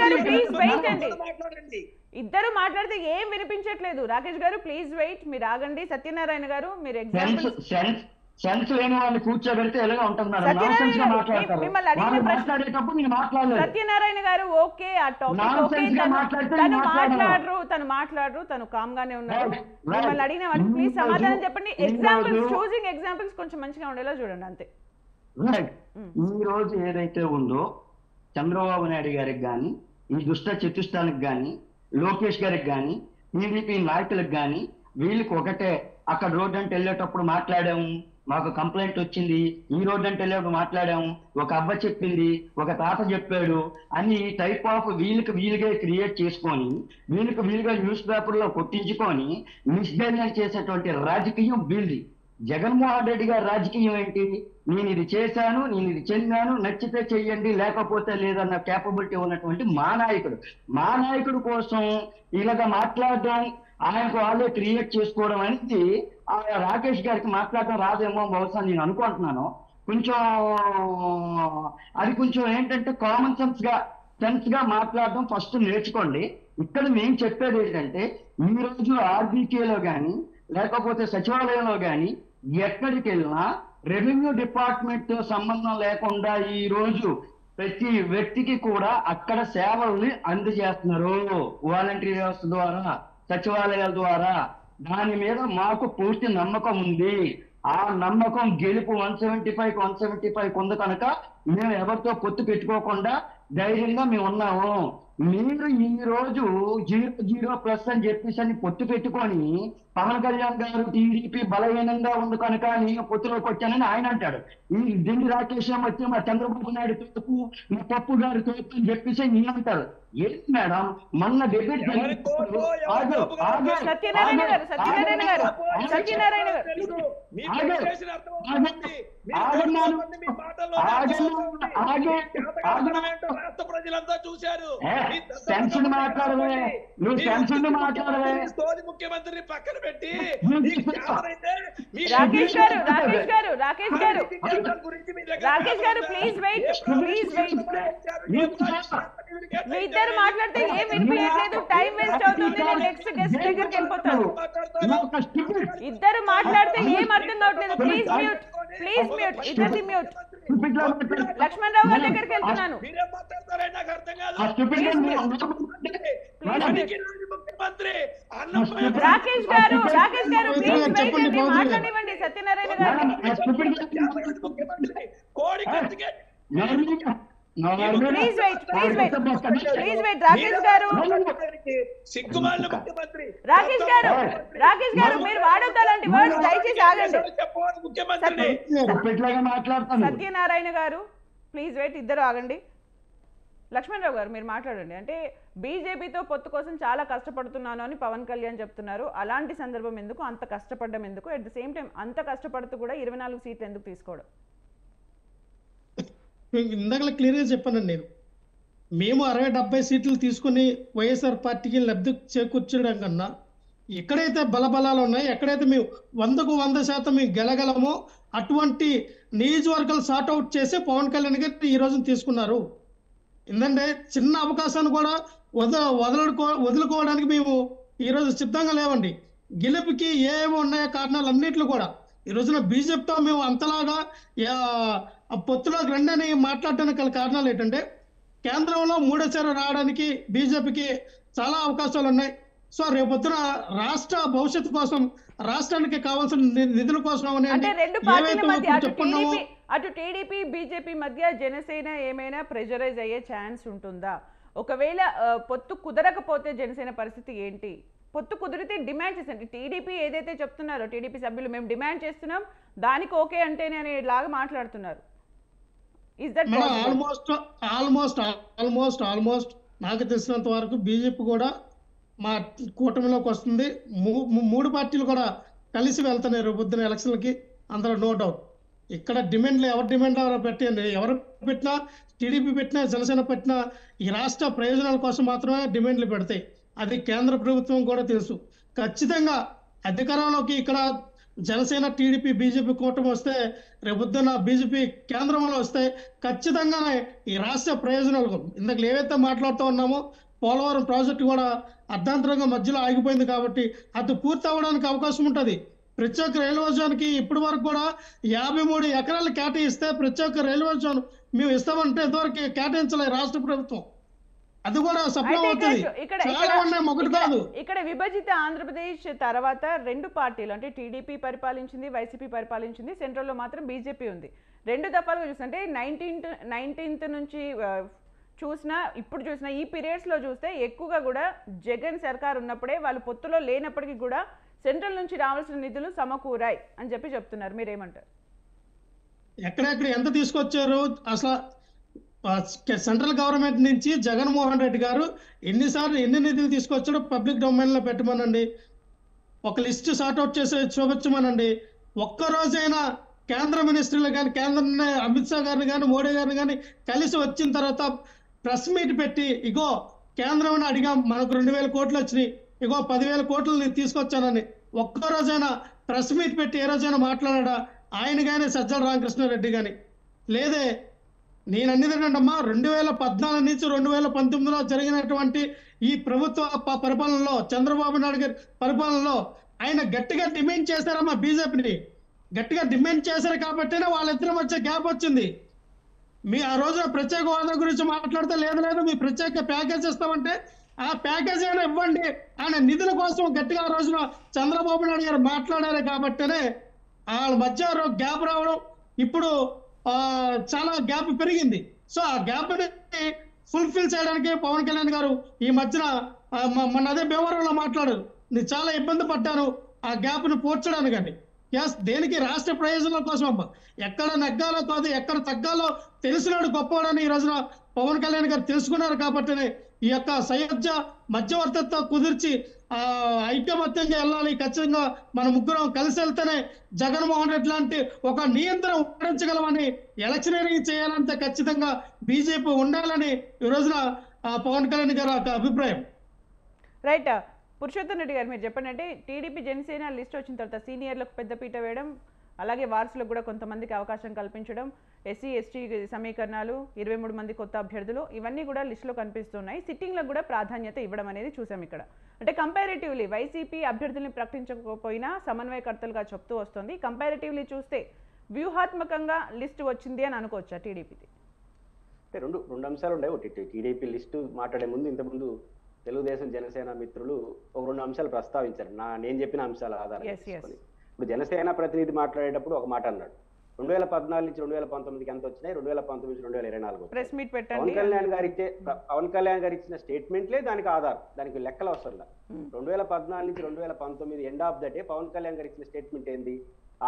గారు ప్లీజ్ వెయిట్ అండి. ఇద్దరు మాట్లాడితే ఏం వినిపించట్లేదు. రాకేష్ గారు ప్లీజ్ వెయిట్, మీరు ఆగండి. సత్యనారాయణ గారు మీరు ఎగ్జాంపుల్స్ సెన్స్ లేని వాళ్ళని కూర్చోబెడితే ఎలాగా ఉంటుంది మేడం? సత్యనారాయణ గారు ఓకే ఆ టాపిక్ తను మాట్లాడరు తను కామ్ గానే ఉన్నారు. మిమ్మల్ని అడిగిన వాళ్ళు ప్లీజ్ సమాధానం చెప్పండి. ఎగ్జాంపుల్స్ కొంచెం మంచిగా ఉండేలా చూడండి అంతే. ఈ రోజు ఏదైతే ఉందో చంద్రబాబు నాయుడు గారికి కానీ, ఈ దుష్ట చతుష్టానికి కానీ, లోకేష్ గారికి కానీ, టీడీపీ నాయకులకు కానీ వీళ్ళకి ఒకటే, అక్కడ రోడ్డు అంటే వెళ్ళేటప్పుడు మాట్లాడాము, మాకు కంప్లైంట్ వచ్చింది, ఈ రోడ్డు అంటే వెళ్ళేటప్పుడు మాట్లాడాము, ఒక అబ్బ చెప్పింది, ఒక తాత చెప్పాడు అని టైప్ ఆఫ్ వీళ్ళుగా క్రియేట్ చేసుకొని వీళ్ళుగా న్యూస్ పేపర్లో కొట్టించుకొని మిస్గైడ్ చేసేటువంటి రాజకీయం వీళ్ళది. జగన్మోహన్ రెడ్డి గారి రాజకీయం ఏంటి? నేను ఇది చేశాను, నేను ఇది చెందాను, నచ్చితే చెయ్యండి లేకపోతే లేదన్న కేపబిలిటీ ఉన్నటువంటి మా నాయకుడు కోసం ఇలాగా మాట్లాడడం, ఆయనకు వాళ్ళే క్రియేట్ చేసుకోవడం అనేది రాకేష్ గారికి మాట్లాడడం రాదేమో బహుశా నేను అనుకుంటున్నాను. అది కొంచెం ఏంటంటే కామన్ సెన్స్ గా మాట్లాడడం ఫస్ట్ నేర్చుకోండి. ఇక్కడ మేము చెప్పేది ఏంటంటే ఈ రోజు ఆర్బీకేలో కానీ లేకపోతే సచివాలయంలో కానీ ఎక్కడికి వెళ్ళినా రెవెన్యూ డిపార్ట్మెంట్ తో సంబంధం లేకుండా ఈ రోజు ప్రతి వ్యక్తికి కూడా అక్కడ సేవల్ని అందజేస్తున్నారు వాలంటరీ వ్యవస్థ ద్వారా, సచివాలయాల ద్వారా. దాని మీద మాకు పూర్తి నమ్మకం ఉంది. ఆ నమ్మకం గెలుపు 175 ఉంది కనుక మేము ఎవరితో పొత్తు పెట్టుకోకుండా ధైర్యంగా మేము ఉన్నాము. మీరు ఈ రోజు 0+ అని చెప్పేసి అని పొత్తు పెట్టుకొని పవన్ కళ్యాణ్ గారు టీడీపీ బలహీనంగా ఉంది కనుక నేను పొత్తులోకి వచ్చానని ఆయన అంటాడు. ఈ దిండి రాకేష్ వచ్చి మా చంద్రబాబు నాయుడు తోపు, మా పప్పు గారి తోపు అని చెప్పేసి నేను అంటారు. ఏంటి మేడం మొన్న డిబేట్ రాష్ట్ర ప్రజలంతా చూశారు. టెన్షన్ మాట్లాడవే, నువ్వు టెన్షన్ మాట్లాడవే. ముఖ్యమంత్రిని పక్కన పెట్టి రాకేష్ గారు ప్లీజ్ వెయిట్. మీ ఇద్దరు మాట్లాడితే ఏం వినిపించట్లేదు, టైం వేస్ట్ అవుతుంది. నేను నెక్స్ట్ గెస్ట్ దగ్గరికి వెళ్ళిపోతాను. ఇద్దరు మాట్లాడితే ఏం అర్థం కావట్లేదు. Please mute. ఇద్దరిది మ్యూట్. లక్ష్మణ్ రావు గారి దగ్గరికి వెళ్తున్నాను. రాకేష్ గారు ప్లీజ్ వెయిట్ అండి, మాట్లాడివ్వండి సత్యనారాయణ గారిని. ప్లీజ్ వెయిట్ రాకేష్ గారు. రాకేష్ గారు మీరు వాడొద్దు అలాంటి వర్డ్స్, దయచేసి ఆగండి. సత్యనారాయణ గారు ప్లీజ్ వెయిట్, ఇద్దరు ఆగండి. లక్ష్మణ్ రావు గారు మీరు మాట్లాడండి. అంటే బీజేపీతో పొత్తు కోసం చాలా కష్టపడుతున్నాను అని పవన్ కళ్యాణ్ చెప్తున్నారు. అలాంటి సందర్భం ఎందుకు, అంత కష్టపడడం ఎందుకు, అట్ ద సేమ్ టైం అంత కష్టపడుతూ కూడా 24 సీట్లు ఎందుకు తీసుకోవడం? ఇందాక క్లియర్గా చెప్పానండి నేను. మేము 60-70 సీట్లు తీసుకుని వైఎస్ఆర్ పార్టీకి లబ్ధి చేకూర్చడం కన్నా ఎక్కడైతే బలబలాలు ఉన్నాయి, ఎక్కడైతే మేము 100% మేము గెలగలమో అటువంటి నియోజకవర్గాలు సార్ట్అవుట్ చేసి పవన్ కళ్యాణ్ గారు ఈ రోజున తీసుకున్నారు. ఎందుకంటే చిన్న అవకాశాన్ని కూడా వదులుకోవడానికి మేము ఈరోజు సిద్ధంగా లేవండి. గెలుపుకి ఏమో ఉన్నాయో కారణాలు అన్నిట్లు కూడా ఈ రోజున బీజేపీతో మేము అంతలాగా పొత్తులోకి రండి మాట్లాడడానికి గల కారణాలు ఏంటంటే కేంద్రంలో మూడోసారి రావడానికి బీజేపీకి చాలా అవకాశాలు ఉన్నాయి. సో రేపొద్దున రాష్ట్ర భవిష్యత్తు కోసం, రాష్ట్రానికి కావాల్సిన నిధుల కోసం అంటే రెండు పార్టీల మధ్య అటు టీడీపీ బీజేపీ మధ్య జనసేన ఏమైనా ప్రెజరైజ్ అయ్యే ఛాన్స్ ఉంటుందా? ఒకవేళ పొత్తు కుదరకపోతే జనసేన పరిస్థితి ఏంటి? పొత్తు కుదిరితే డిమాండ్ చేసండి. టీడీపీ ఏదైతే చెప్తున్నారో టీడీపీ సభ్యులు మేము డిమాండ్ చేస్తున్నాం దానికి ఓకే అంటేనే అనేలాగా మాట్లాడుతున్నారు. ఆల్మోస్ట్ నాకు తెలిసినంత వరకు బీజేపీ కూడా మా కూటమిలోకి వస్తుంది. 3 పార్టీలు కూడా కలిసి వెళ్తున్నాయి రేపొద్దున ఎలక్షన్లకి, అందులో నో డౌట్. ఇక్కడ డిమాండ్లు ఎవరు డిమాండ్ పెట్టండి, ఎవరు పెట్టినా టీడీపీ పెట్టినా జనసేన పెట్టినా ఈ రాష్ట్ర ప్రయోజనాల కోసం మాత్రమే డిమాండ్లు పెడతాయి. అది కేంద్ర ప్రభుత్వం కూడా తెలుసు. ఖచ్చితంగా అధికారంలోకి ఇక్కడ జనసేన టీడీపీ బీజేపీ కూటమి వస్తే రేపొద్దున బీజేపీ కేంద్రంలో వస్తే ఖచ్చితంగానే ఈ రాష్ట్ర ప్రయోజనాలు ఇందాక ఏవైతే మాట్లాడుతూ ఉన్నామో పోలవరం ప్రాజెక్టు కూడా అర్ధాంతరంగా మధ్యలో ఆగిపోయింది కాబట్టి అది పూర్తి అవ్వడానికి అవకాశం ఉంటుంది. ప్రత్యేక రైల్వే జోన్కి ఇప్పటి వరకు కూడా 53 ఎకరాలు కేటాయిస్తే ప్రత్యేక రైల్వే జోన్ మేము ఇస్తామంటే ఇంతవరకు కేటాయించలేదు రాష్ట్ర ప్రభుత్వం. అది కూడా సఫలం అవుతుంది. ఇక్కడ విభజిత ఆంధ్రప్రదేశ్ తర్వాత 2 పార్టీలు అంటే టీడీపీ పరిపాలించింది, వైసీపీ పరిపాలించింది, సెంట్రల్లో మాత్రం బీజేపీ ఉంది. 2 దఫాలుగా చూస్తుంటే 19th నుంచి ఇప్పుడు చూసినా ఈ పీరియడ్స్లో చూస్తే ఎక్కువగా కూడా జగన్ సర్కార్ ఉన్నప్పుడే వాళ్ళు పొత్తులో లేనప్పటికీ కూడా సెంట్రల్ నుంచి రావాల్సిన నిధులు సమకూరాయి అని చెప్తున్నారు. మీరేమంటారు? ఎక్కడెక్కడ ఎంత తీసుకొచ్చారు అసలు? సెంట్రల్ గవర్నమెంట్ నుంచి జగన్మోహన్ రెడ్డి గారు ఎన్ని నిధులు తీసుకొచ్చాడో పబ్లిక్ డొమైన్లో పెట్టమనండి, ఒక లిస్ట్ సార్ట్అవుట్ చేసి చూపించమనండి. ఒక్కరోజైనా కేంద్ర మినిస్టర్లు కానీ కేంద్ర అమిత్ షా గారిని కానీ మోడీ గారిని కానీ కలిసి వచ్చిన తర్వాత ప్రెస్ మీట్ పెట్టి ఇగో కేంద్రం అడిగాం, మనకు 2000 కోట్లు వచ్చినాయి, ఇగో 10,000 కోట్లు నేను తీసుకొచ్చానని ఒక్కరోజైనా ప్రెస్ మీట్ పెట్టి ఏ రోజైనా మాట్లాడా ఆయన కానీ సజ్జల రామకృష్ణారెడ్డి కానీ? లేదే. నేను అన్నది ఏంటంటమ్మా, 2014 నుంచి 2019లో జరిగినటువంటి ఈ ప్రభుత్వ పరిపాలనలో చంద్రబాబు నాయుడు గారి పరిపాలనలో ఆయన గట్టిగా డిమాండ్ చేశారమ్మా, బీజేపీని గట్టిగా డిమాండ్ చేశారు కాబట్టినే వాళ్ళిద్దరి మధ్య గ్యాప్ వచ్చింది. మీ ఆ రోజున ప్రత్యేక హోదా గురించి మాట్లాడితే లేదు మీ ప్రత్యేక ప్యాకేజ్ ఇస్తామంటే ఆ ప్యాకేజ్ అయినా ఇవ్వండి ఆయన నిధుల కోసం గట్టిగా ఆ రోజున చంద్రబాబు నాయుడు గారు మాట్లాడారు కాబట్టినే వాళ్ళ మధ్య గ్యాప్ రావడం, ఇప్పుడు చాలా గ్యాప్ పెరిగింది. సో ఆ గ్యాప్ ఫుల్ఫిల్ చేయడానికి పవన్ కళ్యాణ్ గారు ఈ మధ్యన మన అదే భీమవరంలో మాట్లాడారు, నేను చాలా ఇబ్బంది పడ్డాను ఆ గ్యాప్ను పూడ్చడానికి. కానీ దేనికి? రాష్ట్ర ప్రయోజనాల కోసం అమ్మా. ఎక్కడ నెగ్గాలో కాదు ఎక్కడ తగ్గాలో తెలిసినాడు గొప్పవాడని ఈ రోజున పవన్ కళ్యాణ్ గారు తెలుసుకున్నారు కాబట్టినే ఈ యొక్క సయోధ్య మధ్యవర్తిత్వం కుదిర్చి ఐకమత్యంగా వెళ్ళాలి, ఖచ్చితంగా మన ముగ్గురం కలిసి వెళ్తేనే జగన్మోహన్ రెడ్డి లాంటి ఒక నియంత్రణ ఉపయోగించగలమని ఎలక్షనీరింగ్ చేయాలంటే ఖచ్చితంగా బీజేపీ ఉండాలని ఈ రోజున పవన్ కళ్యాణ్ గారు ఒక అభిప్రాయం. రైట్. పురుషోత్తం రెడ్డి గారు, మీరు చెప్పండి, అంటే టీడీపీ జనసేన లిస్ట్ వచ్చిన తర్వాత సీనియర్లకు పెద్దపీట వేయడం, అలాగే వారసులకు కూడా కొంతమందికి అవకాశం కల్పించడం, ఎస్సీ ఎస్టీ సమీకరణాలు, 23 మంది కొత్త అభ్యర్థులు, ఇవన్నీ కూడా లిస్టులో కనిపిస్తున్నాయి. సిట్టింగ్లకు కూడా ప్రాధాన్యత ఇవ్వడం అనేది చూసాం ఇక్కడ. అంటే కంపారిటివ్లీ వైసీపీ అభ్యర్థుల్ని ప్రకటించకపోయినా సమన్వయకర్తలుగా చెప్తూ వస్తుంది. కంపారిటివ్లీ చూస్తే వ్యూహాత్మకంగా లిస్ట్ వచ్చింది అని అనుకోవచ్చా టీడీపీది? అంటే రెండు అంశాలు ఉన్నాయి. ఒకటి టీడీపీ లిస్టు మాట్లాడే ముందు ఇంతకుముందు తెలుగుదేశం జనసేన మిత్రులు ఒక 2 అంశాలు ప్రస్తావించారు. నేను చెప్పిన అంశాల ఆధారంగా తీసుకొని. ఇప్పుడు జనసేన ప్రతినిధి మాట్లాడేటప్పుడు ఒక మాట అన్నాడు, 2014 నుంచి 2019కి ఎంత వచ్చినాయి, 2019 నుంచి 2024 ప్రెస్ మీట్ పెట్టండి. పవన్ కళ్యాణ్ గారు ఇచ్చిన స్టేట్మెంట్లే దానికి ఆధారం, దానికి లెక్కలు అవసరం. 2014 నుంచి 2019 end of the day Pawan Kalyan garu ఇచ్చిన స్టేట్మెంట్ ఏంది,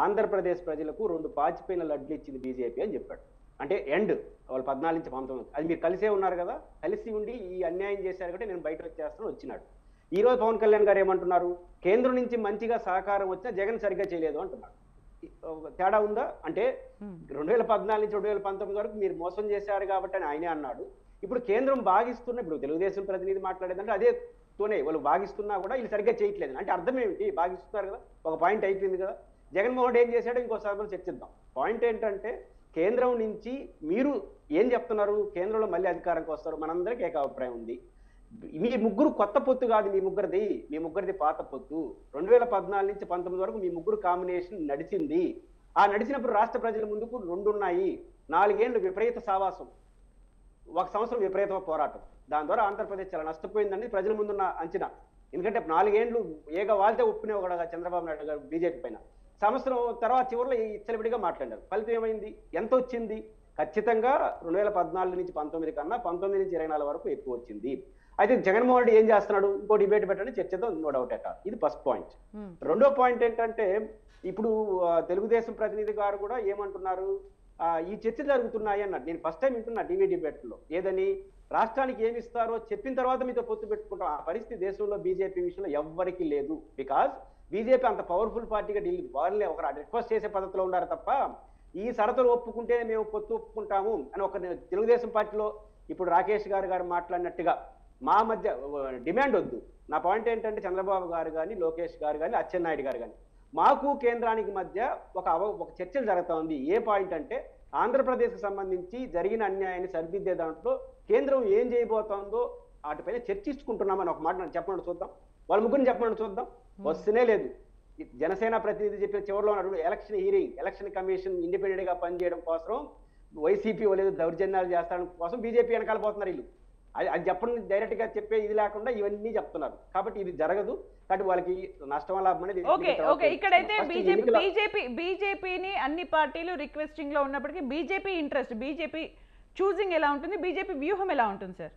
ఆంధ్రప్రదేశ్ ప్రజలకు 2 పాచిపోయిన లడ్లు ఇచ్చింది బీజేపీ అని చెప్పాడు. అంటే ఎండ్ వాళ్ళు 14 నుంచి 19, అది మీరు కలిసే ఉన్నారు కదా, కలిసి ఉండి ఈ అన్యాయం చేశారు కాబట్టి నేను బయట వచ్చేస్తాను వచ్చినాడు. ఈ రోజు పవన్ కళ్యాణ్ గారు ఏమంటున్నారు, కేంద్రం నుంచి మంచిగా సహకారం వచ్చినా జగన్ సరిగ్గా చేయలేదు అంటున్నారు. తేడా ఉందా? అంటే 2014 నుంచి 2019 వరకు మీరు మోసం చేశారు కాబట్టి అని ఆయనే అన్నాడు. ఇప్పుడు కేంద్రం భాగిస్తున్న, ఇప్పుడు తెలుగుదేశం ప్రతినిధి మాట్లాడేదంటే అదే తోనే వాళ్ళు భాగిస్తున్నా కూడా వీళ్ళు సరిగ్గా చేయట్లేదు అంటే అర్థం ఏమిటి? భాగిస్తున్నారు కదా, ఒక పాయింట్ అయిపోయింది కదా. జగన్మోహన్ రెడ్డి ఏం చేశాడో ఇంకోసారి చర్చిద్దాం. పాయింట్ ఏంటంటే కేంద్రం నుంచి మీరు ఏం చెప్తున్నారు, కేంద్రంలో మళ్ళీ అధికారంకి వస్తారు, మనందరికీ ఏకాభిప్రాయం ఉంది. మీ ముగ్గురు కొత్త పొత్తు కాదు, మీ ముగ్గురిది పాత పొత్తు. 2014 నుంచి 19 వరకు మీ ముగ్గురు కాంబినేషన్ నడిచింది. ఆ నడిచినప్పుడు రాష్ట్ర ప్రజల ముందుకు 2 ఉన్నాయి. 4 ఏళ్ళు విపరీత సావాసం, 1 సంవత్సరం విపరీత పోరాటం. దాని ద్వారా ఆంధ్రప్రదేశ్ చాలా నష్టపోయిందని ప్రజల ముందున్న అంచనా. ఎందుకంటే 4 ఏళ్ళు ఏగా వాళ్ళతో ఒప్పుకునేవి కూడా చంద్రబాబు నాయుడు గారు బీజేపీ పైన. సంవత్సరం తర్వాత చివరిలో ఇచ్చలవిడిగా మాట్లాడారు. ఫలితం ఏమైంది? ఎంత వచ్చింది? ఖచ్చితంగా 2014 నుంచి 19 కన్నా 19 నుంచి 24 వరకు ఎక్కువ వచ్చింది. అయితే జగన్మోహన్ రెడ్డి ఏం చేస్తున్నాడు? ఇంకో డిబేట్ పెట్టండి, చర్చతో నో డౌట్ అట. ఇది ఫస్ట్ పాయింట్. రెండో పాయింట్ ఏంటంటే ఇప్పుడు తెలుగుదేశం ప్రతినిధి గారు కూడా ఏమంటున్నారు, ఈ చర్చ జరుగుతున్నాయి అన్నారు. నేను ఫస్ట్ టైం వింటున్నా టీవీ డిబేట్లో. ఏదని, రాష్ట్రానికి ఏమి ఇస్తారో చెప్పిన తర్వాత మీతో పొత్తు పెట్టుకుంటాం. ఆ పరిస్థితి దేశంలో బీజేపీ విషయంలో ఎవ్వరికీ లేదు. బికాజ్ బీజేపీ అంత పవర్ఫుల్ పార్టీగా ఢిల్లీ వాళ్ళే ఒక రిక్వెస్ట్ చేసే పద్ధతిలో ఉన్నారు తప్ప ఈ షరతులు ఒప్పుకుంటే మేము పొత్తు ఒప్పుకుంటాము అని ఒక తెలుగుదేశం పార్టీలో ఇప్పుడు రాకేష్ గారు మాట్లాడినట్టుగా మా మధ్య డిమాండ్ వద్దు. నా పాయింట్ ఏంటంటే చంద్రబాబు గారు కానీ, లోకేష్ గారు కానీ, అచ్చెన్నాయుడు గారు కానీ, మాకు కేంద్రానికి మధ్య ఒక చర్చలు జరుగుతోంది. ఏ పాయింట్ అంటే ఆంధ్రప్రదేశ్కి సంబంధించి జరిగిన అన్యాయాన్ని సరిదిద్దే దాంట్లో కేంద్రం ఏం చేయబోతోందో వాటిపైన చర్చించుకుంటున్నామని ఒక మాట చెప్పండి చూద్దాం. వాళ్ళ ముగ్గురిని చెప్పండి చూద్దాం. వస్తూనే లేదు. జనసేన ప్రతినిధి చెప్పిన చివరిలో ఉన్నాడు, election hearing, election commission independent గా పనిచేయడం కోసం వైసీపీ వాళ్ళు దౌర్జన్యాలు చేస్తాడం కోసం బీజేపీ వెనకాల పోతున్నారు వీళ్ళు. అది చెప్పండి, డైరెక్ట్ గా చెప్పే ఇది లేకుండా ఇవన్నీ చెప్తున్నారు. కాబట్టి ఇది జరగదు. కాబట్టి వాళ్ళకి నష్టం లాభం అనేది. ఓకే ఇక్కడైతే బీజేపీని అన్ని పార్టీలు రిక్వెస్టింగ్ లో ఉన్నప్పటికీ బీజేపీ ఇంట్రెస్ట్, బీజేపీ చూసింగ్ ఎలా ఉంటుంది, బీజేపీ వ్యూహం ఎలా ఉంటుంది సార్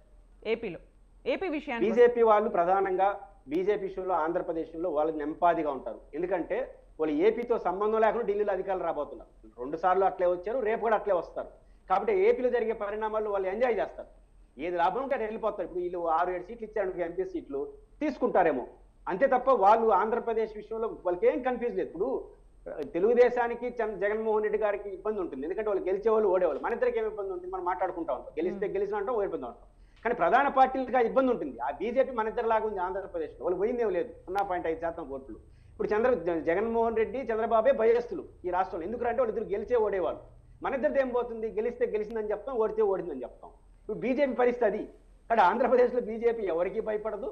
ఏపీలో? ఏపీ విషయాన్ని బీజేపీ వాళ్ళు ప్రధానంగా బీజేపీ విషయంలో ఆంధ్రప్రదేశ్లో వాళ్ళు నెంపాదిగా ఉంటారు. ఎందుకంటే వాళ్ళు ఏపీతో సంబంధం లేకుండా ఢిల్లీలో అధికారులు రాబోతున్నారు. 2 సార్లు అట్లే వచ్చారు, రేపు కూడా అట్లే వస్తారు. కాబట్టి ఏపీలో జరిగే పరిణామాలు వాళ్ళు ఎంజాయ్ చేస్తారు. ఏది లాభం ఉంటే అటు వెళ్ళిపోతారు. ఇప్పుడు వీళ్ళు 6-7 సీట్లు ఇచ్చారు, ఎంపీ సీట్లు తీసుకుంటారేమో అంతే తప్ప వాళ్ళు ఆంధ్రప్రదేశ్ విషయంలో వాళ్ళకి ఏం కన్ఫ్యూజ్ లేదు. ఇప్పుడు తెలుగుదేశానికి జగన్మోహన్ రెడ్డి గారికి ఇబ్బంది ఉంటుంది, ఎందుకంటే వాళ్ళు గెలిచేవాళ్ళు ఓడేవాళ్ళు. మన ఇద్దరికి ఏమి ఇబ్బంది ఉంటుంది, మనం మాట్లాడుకుంటా ఉంటాం. గెలిచిన అంటాం, ఓడిపోయింది అంటాం. కానీ ప్రధాన పార్టీలుగా ఇబ్బంది ఉంటుంది. ఆ బీజేపీ మన ఇద్దరు లాగా ఉంది ఆంధ్రప్రదేశ్లో. వాళ్ళు పోయిందేం లేదు, 0.5% ఓట్లు. ఇప్పుడు జగన్మోహన్ రెడ్డి, చంద్రబాబే భయస్తులు ఈ రాష్ట్రంలో. ఎందుకంటే వాళ్ళు ఇద్దరు గెలిచే ఓడేవాళ్ళు. మన ఇద్దరిది ఏం పోతుంది, గెలిస్తే గెలిచిందని చెప్తాం, ఓడితే ఓడిందని చెప్తాం. ఇప్పుడు బీజేపీ పరిస్థితి అది. కానీ ఆంధ్రప్రదేశ్లో బీజేపీ ఎవరికి భయపడదు.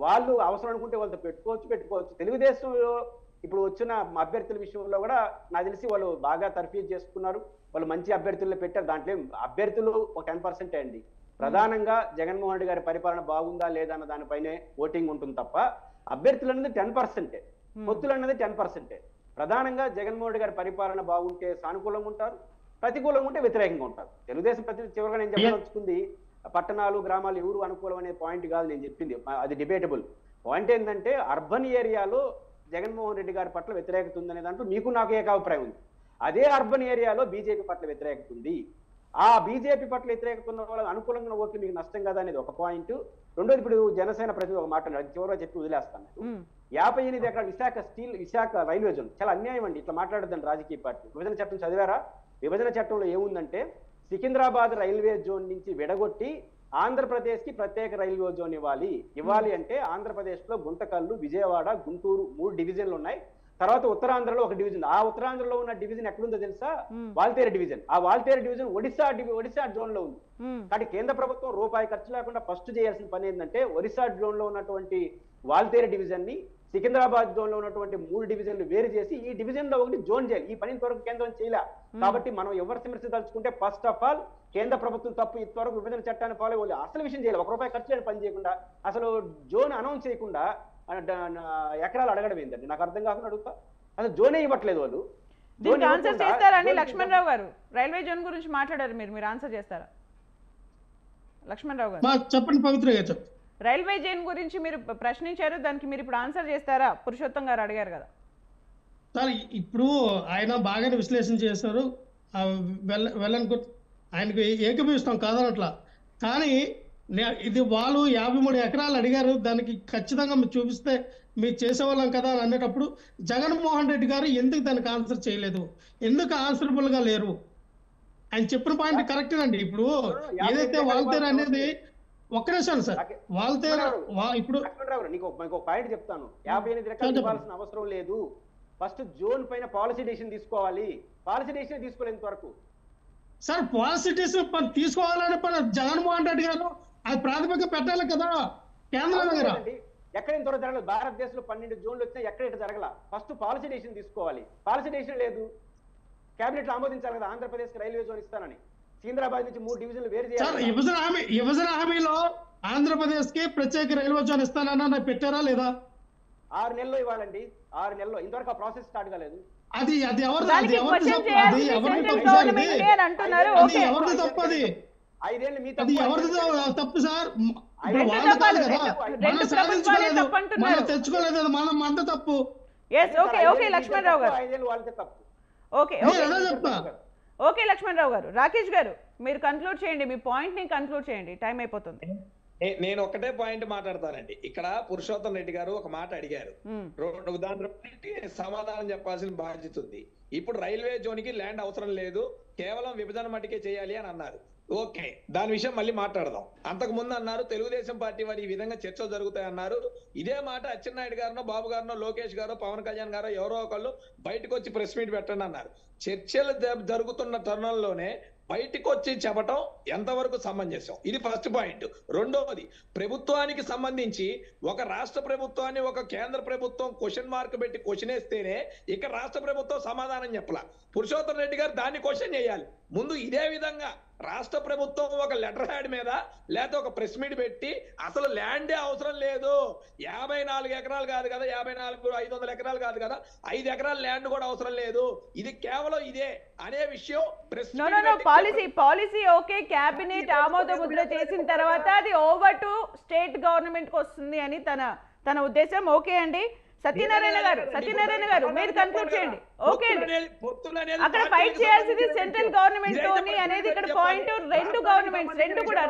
వాళ్ళు అవసరం అనుకుంటే వాళ్ళతో పెట్టుకోవచ్చు. తెలుగుదేశంలో ఇప్పుడు వచ్చిన అభ్యర్థుల విషయంలో కూడా నాకు తెలిసి వాళ్ళు బాగా తర్ఫీదు చేసుకున్నారు. వాళ్ళు మంచి అభ్యర్థుల్లో పెట్టారు. దాంట్లో అభ్యర్థులు ఒక 10% అండి. ప్రధానంగా జగన్మోహన్ రెడ్డి గారి పరిపాలన బాగుందా లేదా అన్న దానిపైనే ఓటింగ్ ఉంటుంది తప్ప అభ్యర్థులు అనేది 10%, పొత్తులు అన్నది 10%. ప్రధానంగా జగన్మోహన్ రెడ్డి గారి పరిపాలన బాగుంటే సానుకూలంగా ఉంటారు, ప్రతికూలంగా ఉంటే వ్యతిరేకంగా ఉంటారు. తెలుగుదేశం చివరిగా నేను చెప్పదలుచుకుంది పట్టణాలు గ్రామాలు ఎవరు అనుకూలం అనే పాయింట్ కాదు నేను చెప్పింది, అది డిబేటబుల్ పాయింట్. ఏంటంటే అర్బన్ ఏరియాలో జగన్మోహన్ రెడ్డి గారి పట్ల వ్యతిరేకత ఉందనే దాంట్లో మీకు నాకు ఏకాభిప్రాయం ఉంది. అదే అర్బన్ ఏరియాలో బీజేపీ పట్ల వ్యతిరేకత ఉంది. ఆ బీజేపీ పట్ల వ్యతిరేకత ఉన్న వాళ్ళకి అనుకూలంగా ఓకే మీకు నష్టం కదా అనేది ఒక పాయింట్. రెండోది, ఇప్పుడు జనసేన ప్రతినిధి ఒక మాట్లాడారు, చివరిగా చెప్పి వదిలేస్తాను. 58 ఎకరాల విశాఖ రైల్వే జోన్ చాలా అన్యాయం అండి. ఇట్లా మాట్లాడద్దండి రాజకీయ పార్టీ. విభజన చట్టం చదివారా? విభజన చట్టంలో ఏముందంటే సికింద్రాబాద్ రైల్వే జోన్ నుంచి విడగొట్టి ఆంధ్రప్రదేశ్ కి ప్రత్యేక రైల్వే జోన్ ఇవ్వాలి అంటే ఆంధ్రప్రదేశ్ లో గుంతకల్లు, విజయవాడ, గుంటూరు 3 డివిజన్లు ఉన్నాయి. తర్వాత ఉత్తరాంధ్రలో ఒక డివిజన్. ఆ ఉత్తరాంధ్రలో ఉన్న డివిజన్ ఎక్కడుందో తెలుసా? వాల్తేరు డివిజన్. ఆ వాల్తేరు డివిజన్ ఒడిశా జోన్ లో ఉంది. కాబట్టి కేంద్ర ప్రభుత్వం రూపాయి ఖర్చు లేకుండా ఫస్ట్ చేయాల్సిన పని ఏంటంటే ఒడిశా జోన్ లో ఉన్నటువంటి వాల్తేరు డివిజన్ ని సికింద్రాబాద్ జోన్ లో ఉన్నటువంటి 3 డివిజన్లు వేరు చేసి ఈ డివిజన్ లో ఒకటి జోన్ చేయాలి. ఈ పని ఇంతవరకు కేంద్రం చేయలే. కాబట్టి మనం ఎవరు విమర్శించదలుచుకుంటే ఫస్ట్ ఆఫ్ ఆల్ కేంద్ర ప్రభుత్వం తప్పు. ఇంతవరకు విభజన చట్టాన్ని ఫాలో అవ్వాలి. అసలు విషయం చేయాలి. 1 రూపాయి ఖర్చు లేని పని చేయకుండా అసలు జోన్ అనౌన్స్ చేయకుండా ఎకరాలు అడగడం ఏంటండి నాకు అర్థం కాకుండా అడుగుతా. అసలు జోనే ఇవ్వట్లేదు వాళ్ళు. ఆన్సర్ చేస్తారండి లక్ష్మణ్ రావు గారు? రైల్వే జోన్ గురించి మాట్లాడారు మీరు ఆన్సర్ చేస్తారా లక్ష్మణ్ రావు గారు? చెప్పండి పవిత్ర గారు, చెప్పండి. రైల్వే జోన్ గురించి మీరు ప్రశ్నించారు, దానికి మీరు ఇప్పుడు ఆన్సర్ చేస్తారా? పురుషోత్తం గారు అడిగారు కదా సార్. ఇప్పుడు ఆయన బాగానే విశ్లేషణ చేశారు, వెళ్ళనుకో ఆయనకు ఏకీభవిస్తాం కాదనట్లా. కానీ ఇది వాళ్ళు 53 ఎకరాలు అడిగారు, దానికి ఖచ్చితంగా మీరు చూపిస్తే మీరు చేసేవాళ్ళం కదా అని అనేటప్పుడు జగన్మోహన్ రెడ్డి గారు ఎందుకు దానికి ఆన్సర్ చేయలేదు, ఎందుకు ఆన్సరబుల్ గా లేరు? ఆయన చెప్పిన పాయింట్ కరెక్ట్ అండి. ఇప్పుడు ఏదైతే వాల్తేరు అనేది ఒక్క నిమిషం సార్, వాల్తేరు ఇప్పుడు నీకు పాయింట్ చెప్తాను. 58 ఎకరాలు ఇవ్వాల్సిన అవసరం లేదు. ఫస్ట్ జోన్ పైన పాలసీ డెసిషన్ తీసుకోవాలి. పాలసీ డెసిషన్ తీసుకోలేదు ఇంతవరకు. సార్ పాలసీ డెసిషన్ తీసుకోవాలని జగన్మోహన్ రెడ్డి గారు అది ప్రాథమిక పెట్టాలి కదా కేంద్రం దగ్గర. ఎక్కడ ఇంతవరకు జరగలేదు. భారతదేశంలో 12 జోన్లు వచ్చినా ఎక్కడ ఇటు జరగల. ఫస్ట్ పాలసీ డెసిషన్ తీసుకోవాలి. పాలసీ డెసిషన్ లేదు. కేబినెట్ లో ఆమోదించాలి కదా ఆంధ్రప్రదేశ్ రైల్వే జోన్ ఇస్తానని. సికింద్రాబాద్ నుంచి 3 డివిజన్లు వేరు చేయాలి. విభజన హామీలో ఆంధ్రప్రదేశ్ కి ప్రత్యేక రైల్వే జోన్ ఇస్తానన్నా పెట్టారా లేదా? 6 నెలల్లో ఇవ్వాలండి. 6 నెలల్లో. ఇంతవరకు ఆ ప్రాసెస్ స్టార్ట్ కాలేదు. అది ఎవరు తప్పది? 5 ఏళ్ళు మీ అది ఎవరిది తప్పు సార్? మనం సాధించుకోలేదు, మనం తెచ్చుకోలేదు, మన తప్పు. లక్ష్మణ్ రావు గారు, 5 ఏళ్ళు వాళ్ళదే తప్పు. ఓకే లక్ష్మణ్ రావు గారు. రాకేష్ గారు మీరు కన్క్లూడ్ చేయండి, మీ పాయింట్ ని కన్క్లూడ్ చేయండి, టైం అయిపోతుంది. నేను ఒకటే పాయింట్ మాట్లాడతానండి. ఇక్కడ పురుషోత్తం రెడ్డి గారు ఒక మాట అడిగారు, దానికి సమాధానం చెప్పాల్సిన బాధ్యత ఉంది. ఇప్పుడు రైల్వే జోన్ కి ల్యాండ్ అవసరం లేదు, కేవలం విభజన మట్టికే చేయాలి అని అన్నారు. ఓకే, దాని విషయం మళ్ళీ మాట్లాడదాం. అంతకు ముందు అన్నారు తెలుగుదేశం పార్టీ వారు ఈ విధంగా చర్చలు జరుగుతాయి అన్నారు. ఇదే మాట అచ్చెన్నాయుడు గారినో, బాబు గారినో, లోకేష్ గారో, పవన్ కళ్యాణ్ గారో ఎవరో ఒకళ్ళు బయటకు వచ్చి ప్రెస్ మీట్ పెట్టండి అన్నారు. చర్చలు జరుగుతున్న తరుణంలోనే బయటకు వచ్చి చెప్పటం ఎంతవరకు సమంజసం? ఇది ఫస్ట్ పాయింట్. రెండవది, ప్రభుత్వానికి సంబంధించి ఒక రాష్ట్ర ప్రభుత్వాన్ని ఒక కేంద్ర ప్రభుత్వం క్వశ్చన్ మార్క్ పెట్టి క్వశ్చన్ వేస్తేనే ఇక్కడ రాష్ట్ర ప్రభుత్వం సమాధానం చెప్పలా. పురుషోత్తం రెడ్డి గారు దాన్ని క్వశ్చన్ చేయాలి ముందు. ఇదే విధంగా రాష్ట్ర ప్రభుత్వం ఒక లెటర్ హ్యాడ్ మీద లేకపోతే ఒక ప్రెస్ మీట్ పెట్టి అసలు ల్యాండే అవసరం లేదు, 54 ఎకరాలు కాదు కదా, 500 ఎకరాలు కాదు కదా, 5 ఎకరాల ల్యాండ్ కూడా అవసరం లేదు, ఇది కేవలం ఇదే అనే విషయం ప్రెస్ పాలసీ ఓకే, క్యాబినెట్ ఆమోద ముద్ర చేసిన తర్వాత అది ఓవర్ టు స్టేట్ గవర్నమెంట్ కి వస్తుంది అని తన ఉద్దేశం. ఓకే అండి. సత్యనారాయణ గారు మీరు కన్క్లూడ్ చేయండి. ఓకే అండి, అక్కడ ఫైట్ చేయాల్సింది సెంట్రల్ గవర్నమెంట్ తోని అనేది ఇక్కడ పాయింట్.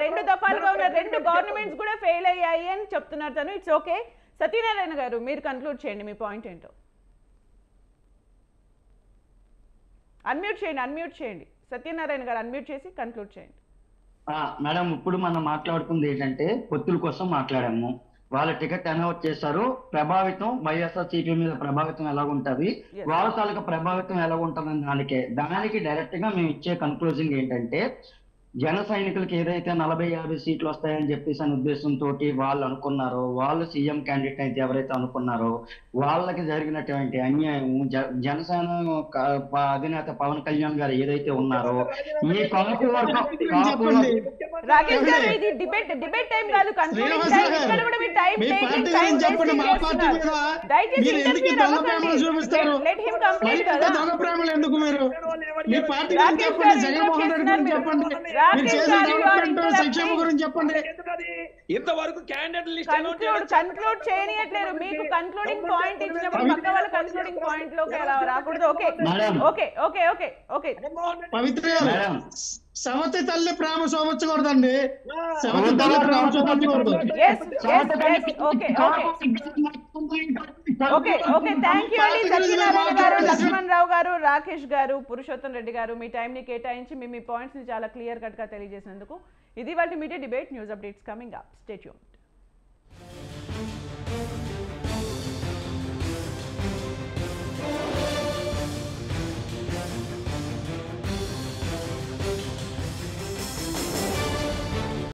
రెండు దఫాలుగా ఉన్న 2 గవర్నమెంట్స్ కూడా ఫెయిల్ అయ్యాయి అని చెప్తున్నారు తను. It's okay. సత్యనారాయణ గారు మీరు కన్క్లూడ్ చేయండి, మీ పాయింట్ ఏంటో. అన్మ్యూట్ చేయండి సత్యనారాయణ గారు, అన్మ్యూట్ చేసి కన్క్లూడ్ చేయండి. మేడం, ఇప్పుడు మనం మాట్లాడుతుంది ఏంటంటే పొత్తుల కోసం మాట్లాడాము. వాళ్ళ టికెట్ అనౌన్స్ చేశారు. ప్రభావితం వైఎస్ఆర్సీపీ మీద ప్రభావితం ఎలాగుంటది, వాళ్ళ తాలూకా ప్రభావితం ఎలాగుంటుంది దానికి డైరెక్ట్ గా మేము ఇచ్చే కన్క్లూజన్ ఏంటంటే జన సైనికులకు ఏదైతే 40-50 సీట్లు వస్తాయని చెప్పేసి అనే ఉద్దేశంతో వాళ్ళు అనుకున్నారో, వాళ్ళు సీఎం క్యాండిడేట్ అయితే ఎవరైతే అనుకున్నారో వాళ్ళకి జరిగినటువంటి అన్యాయం జనసేన అధినేత పవన్ కళ్యాణ్ గారు ఏదైతే ఉన్నారో ఈ కాపు ఇంతవరకు క్యాండిడేట్ లిస్ట్ కన్క్లూడ్ చేయనియట్లేదు. మీకు కన్క్లూడింగ్ పాయింట్ ఇచ్చినప్పుడు పక్క వాళ్ళ కన్క్లూడింగ్ పాయింట్ లోకి ఎలా రాకూడదు. ఓకే. పవిత్ర గారు సవతి తల్లి ప్రేమ చూపించకూడదండి. సవతి తల్లి ప్రేమ చూపించకూడదు. Yes, yes, yes. Okay, okay. Okay okay thank you అండి సత్యనారాయణ గారు, లక్ష్మణ్ రావు గారు, రాకేష్ గారు, పురుషోత్తం రెడ్డి గారు, మీ టైంని కేటాయించి మీ పాయింట్స్ని చాలా క్లియర్ కట్గా తెలియజేసినందుకు. ఇది వాటి media debate. News updates coming up. Stay tuned.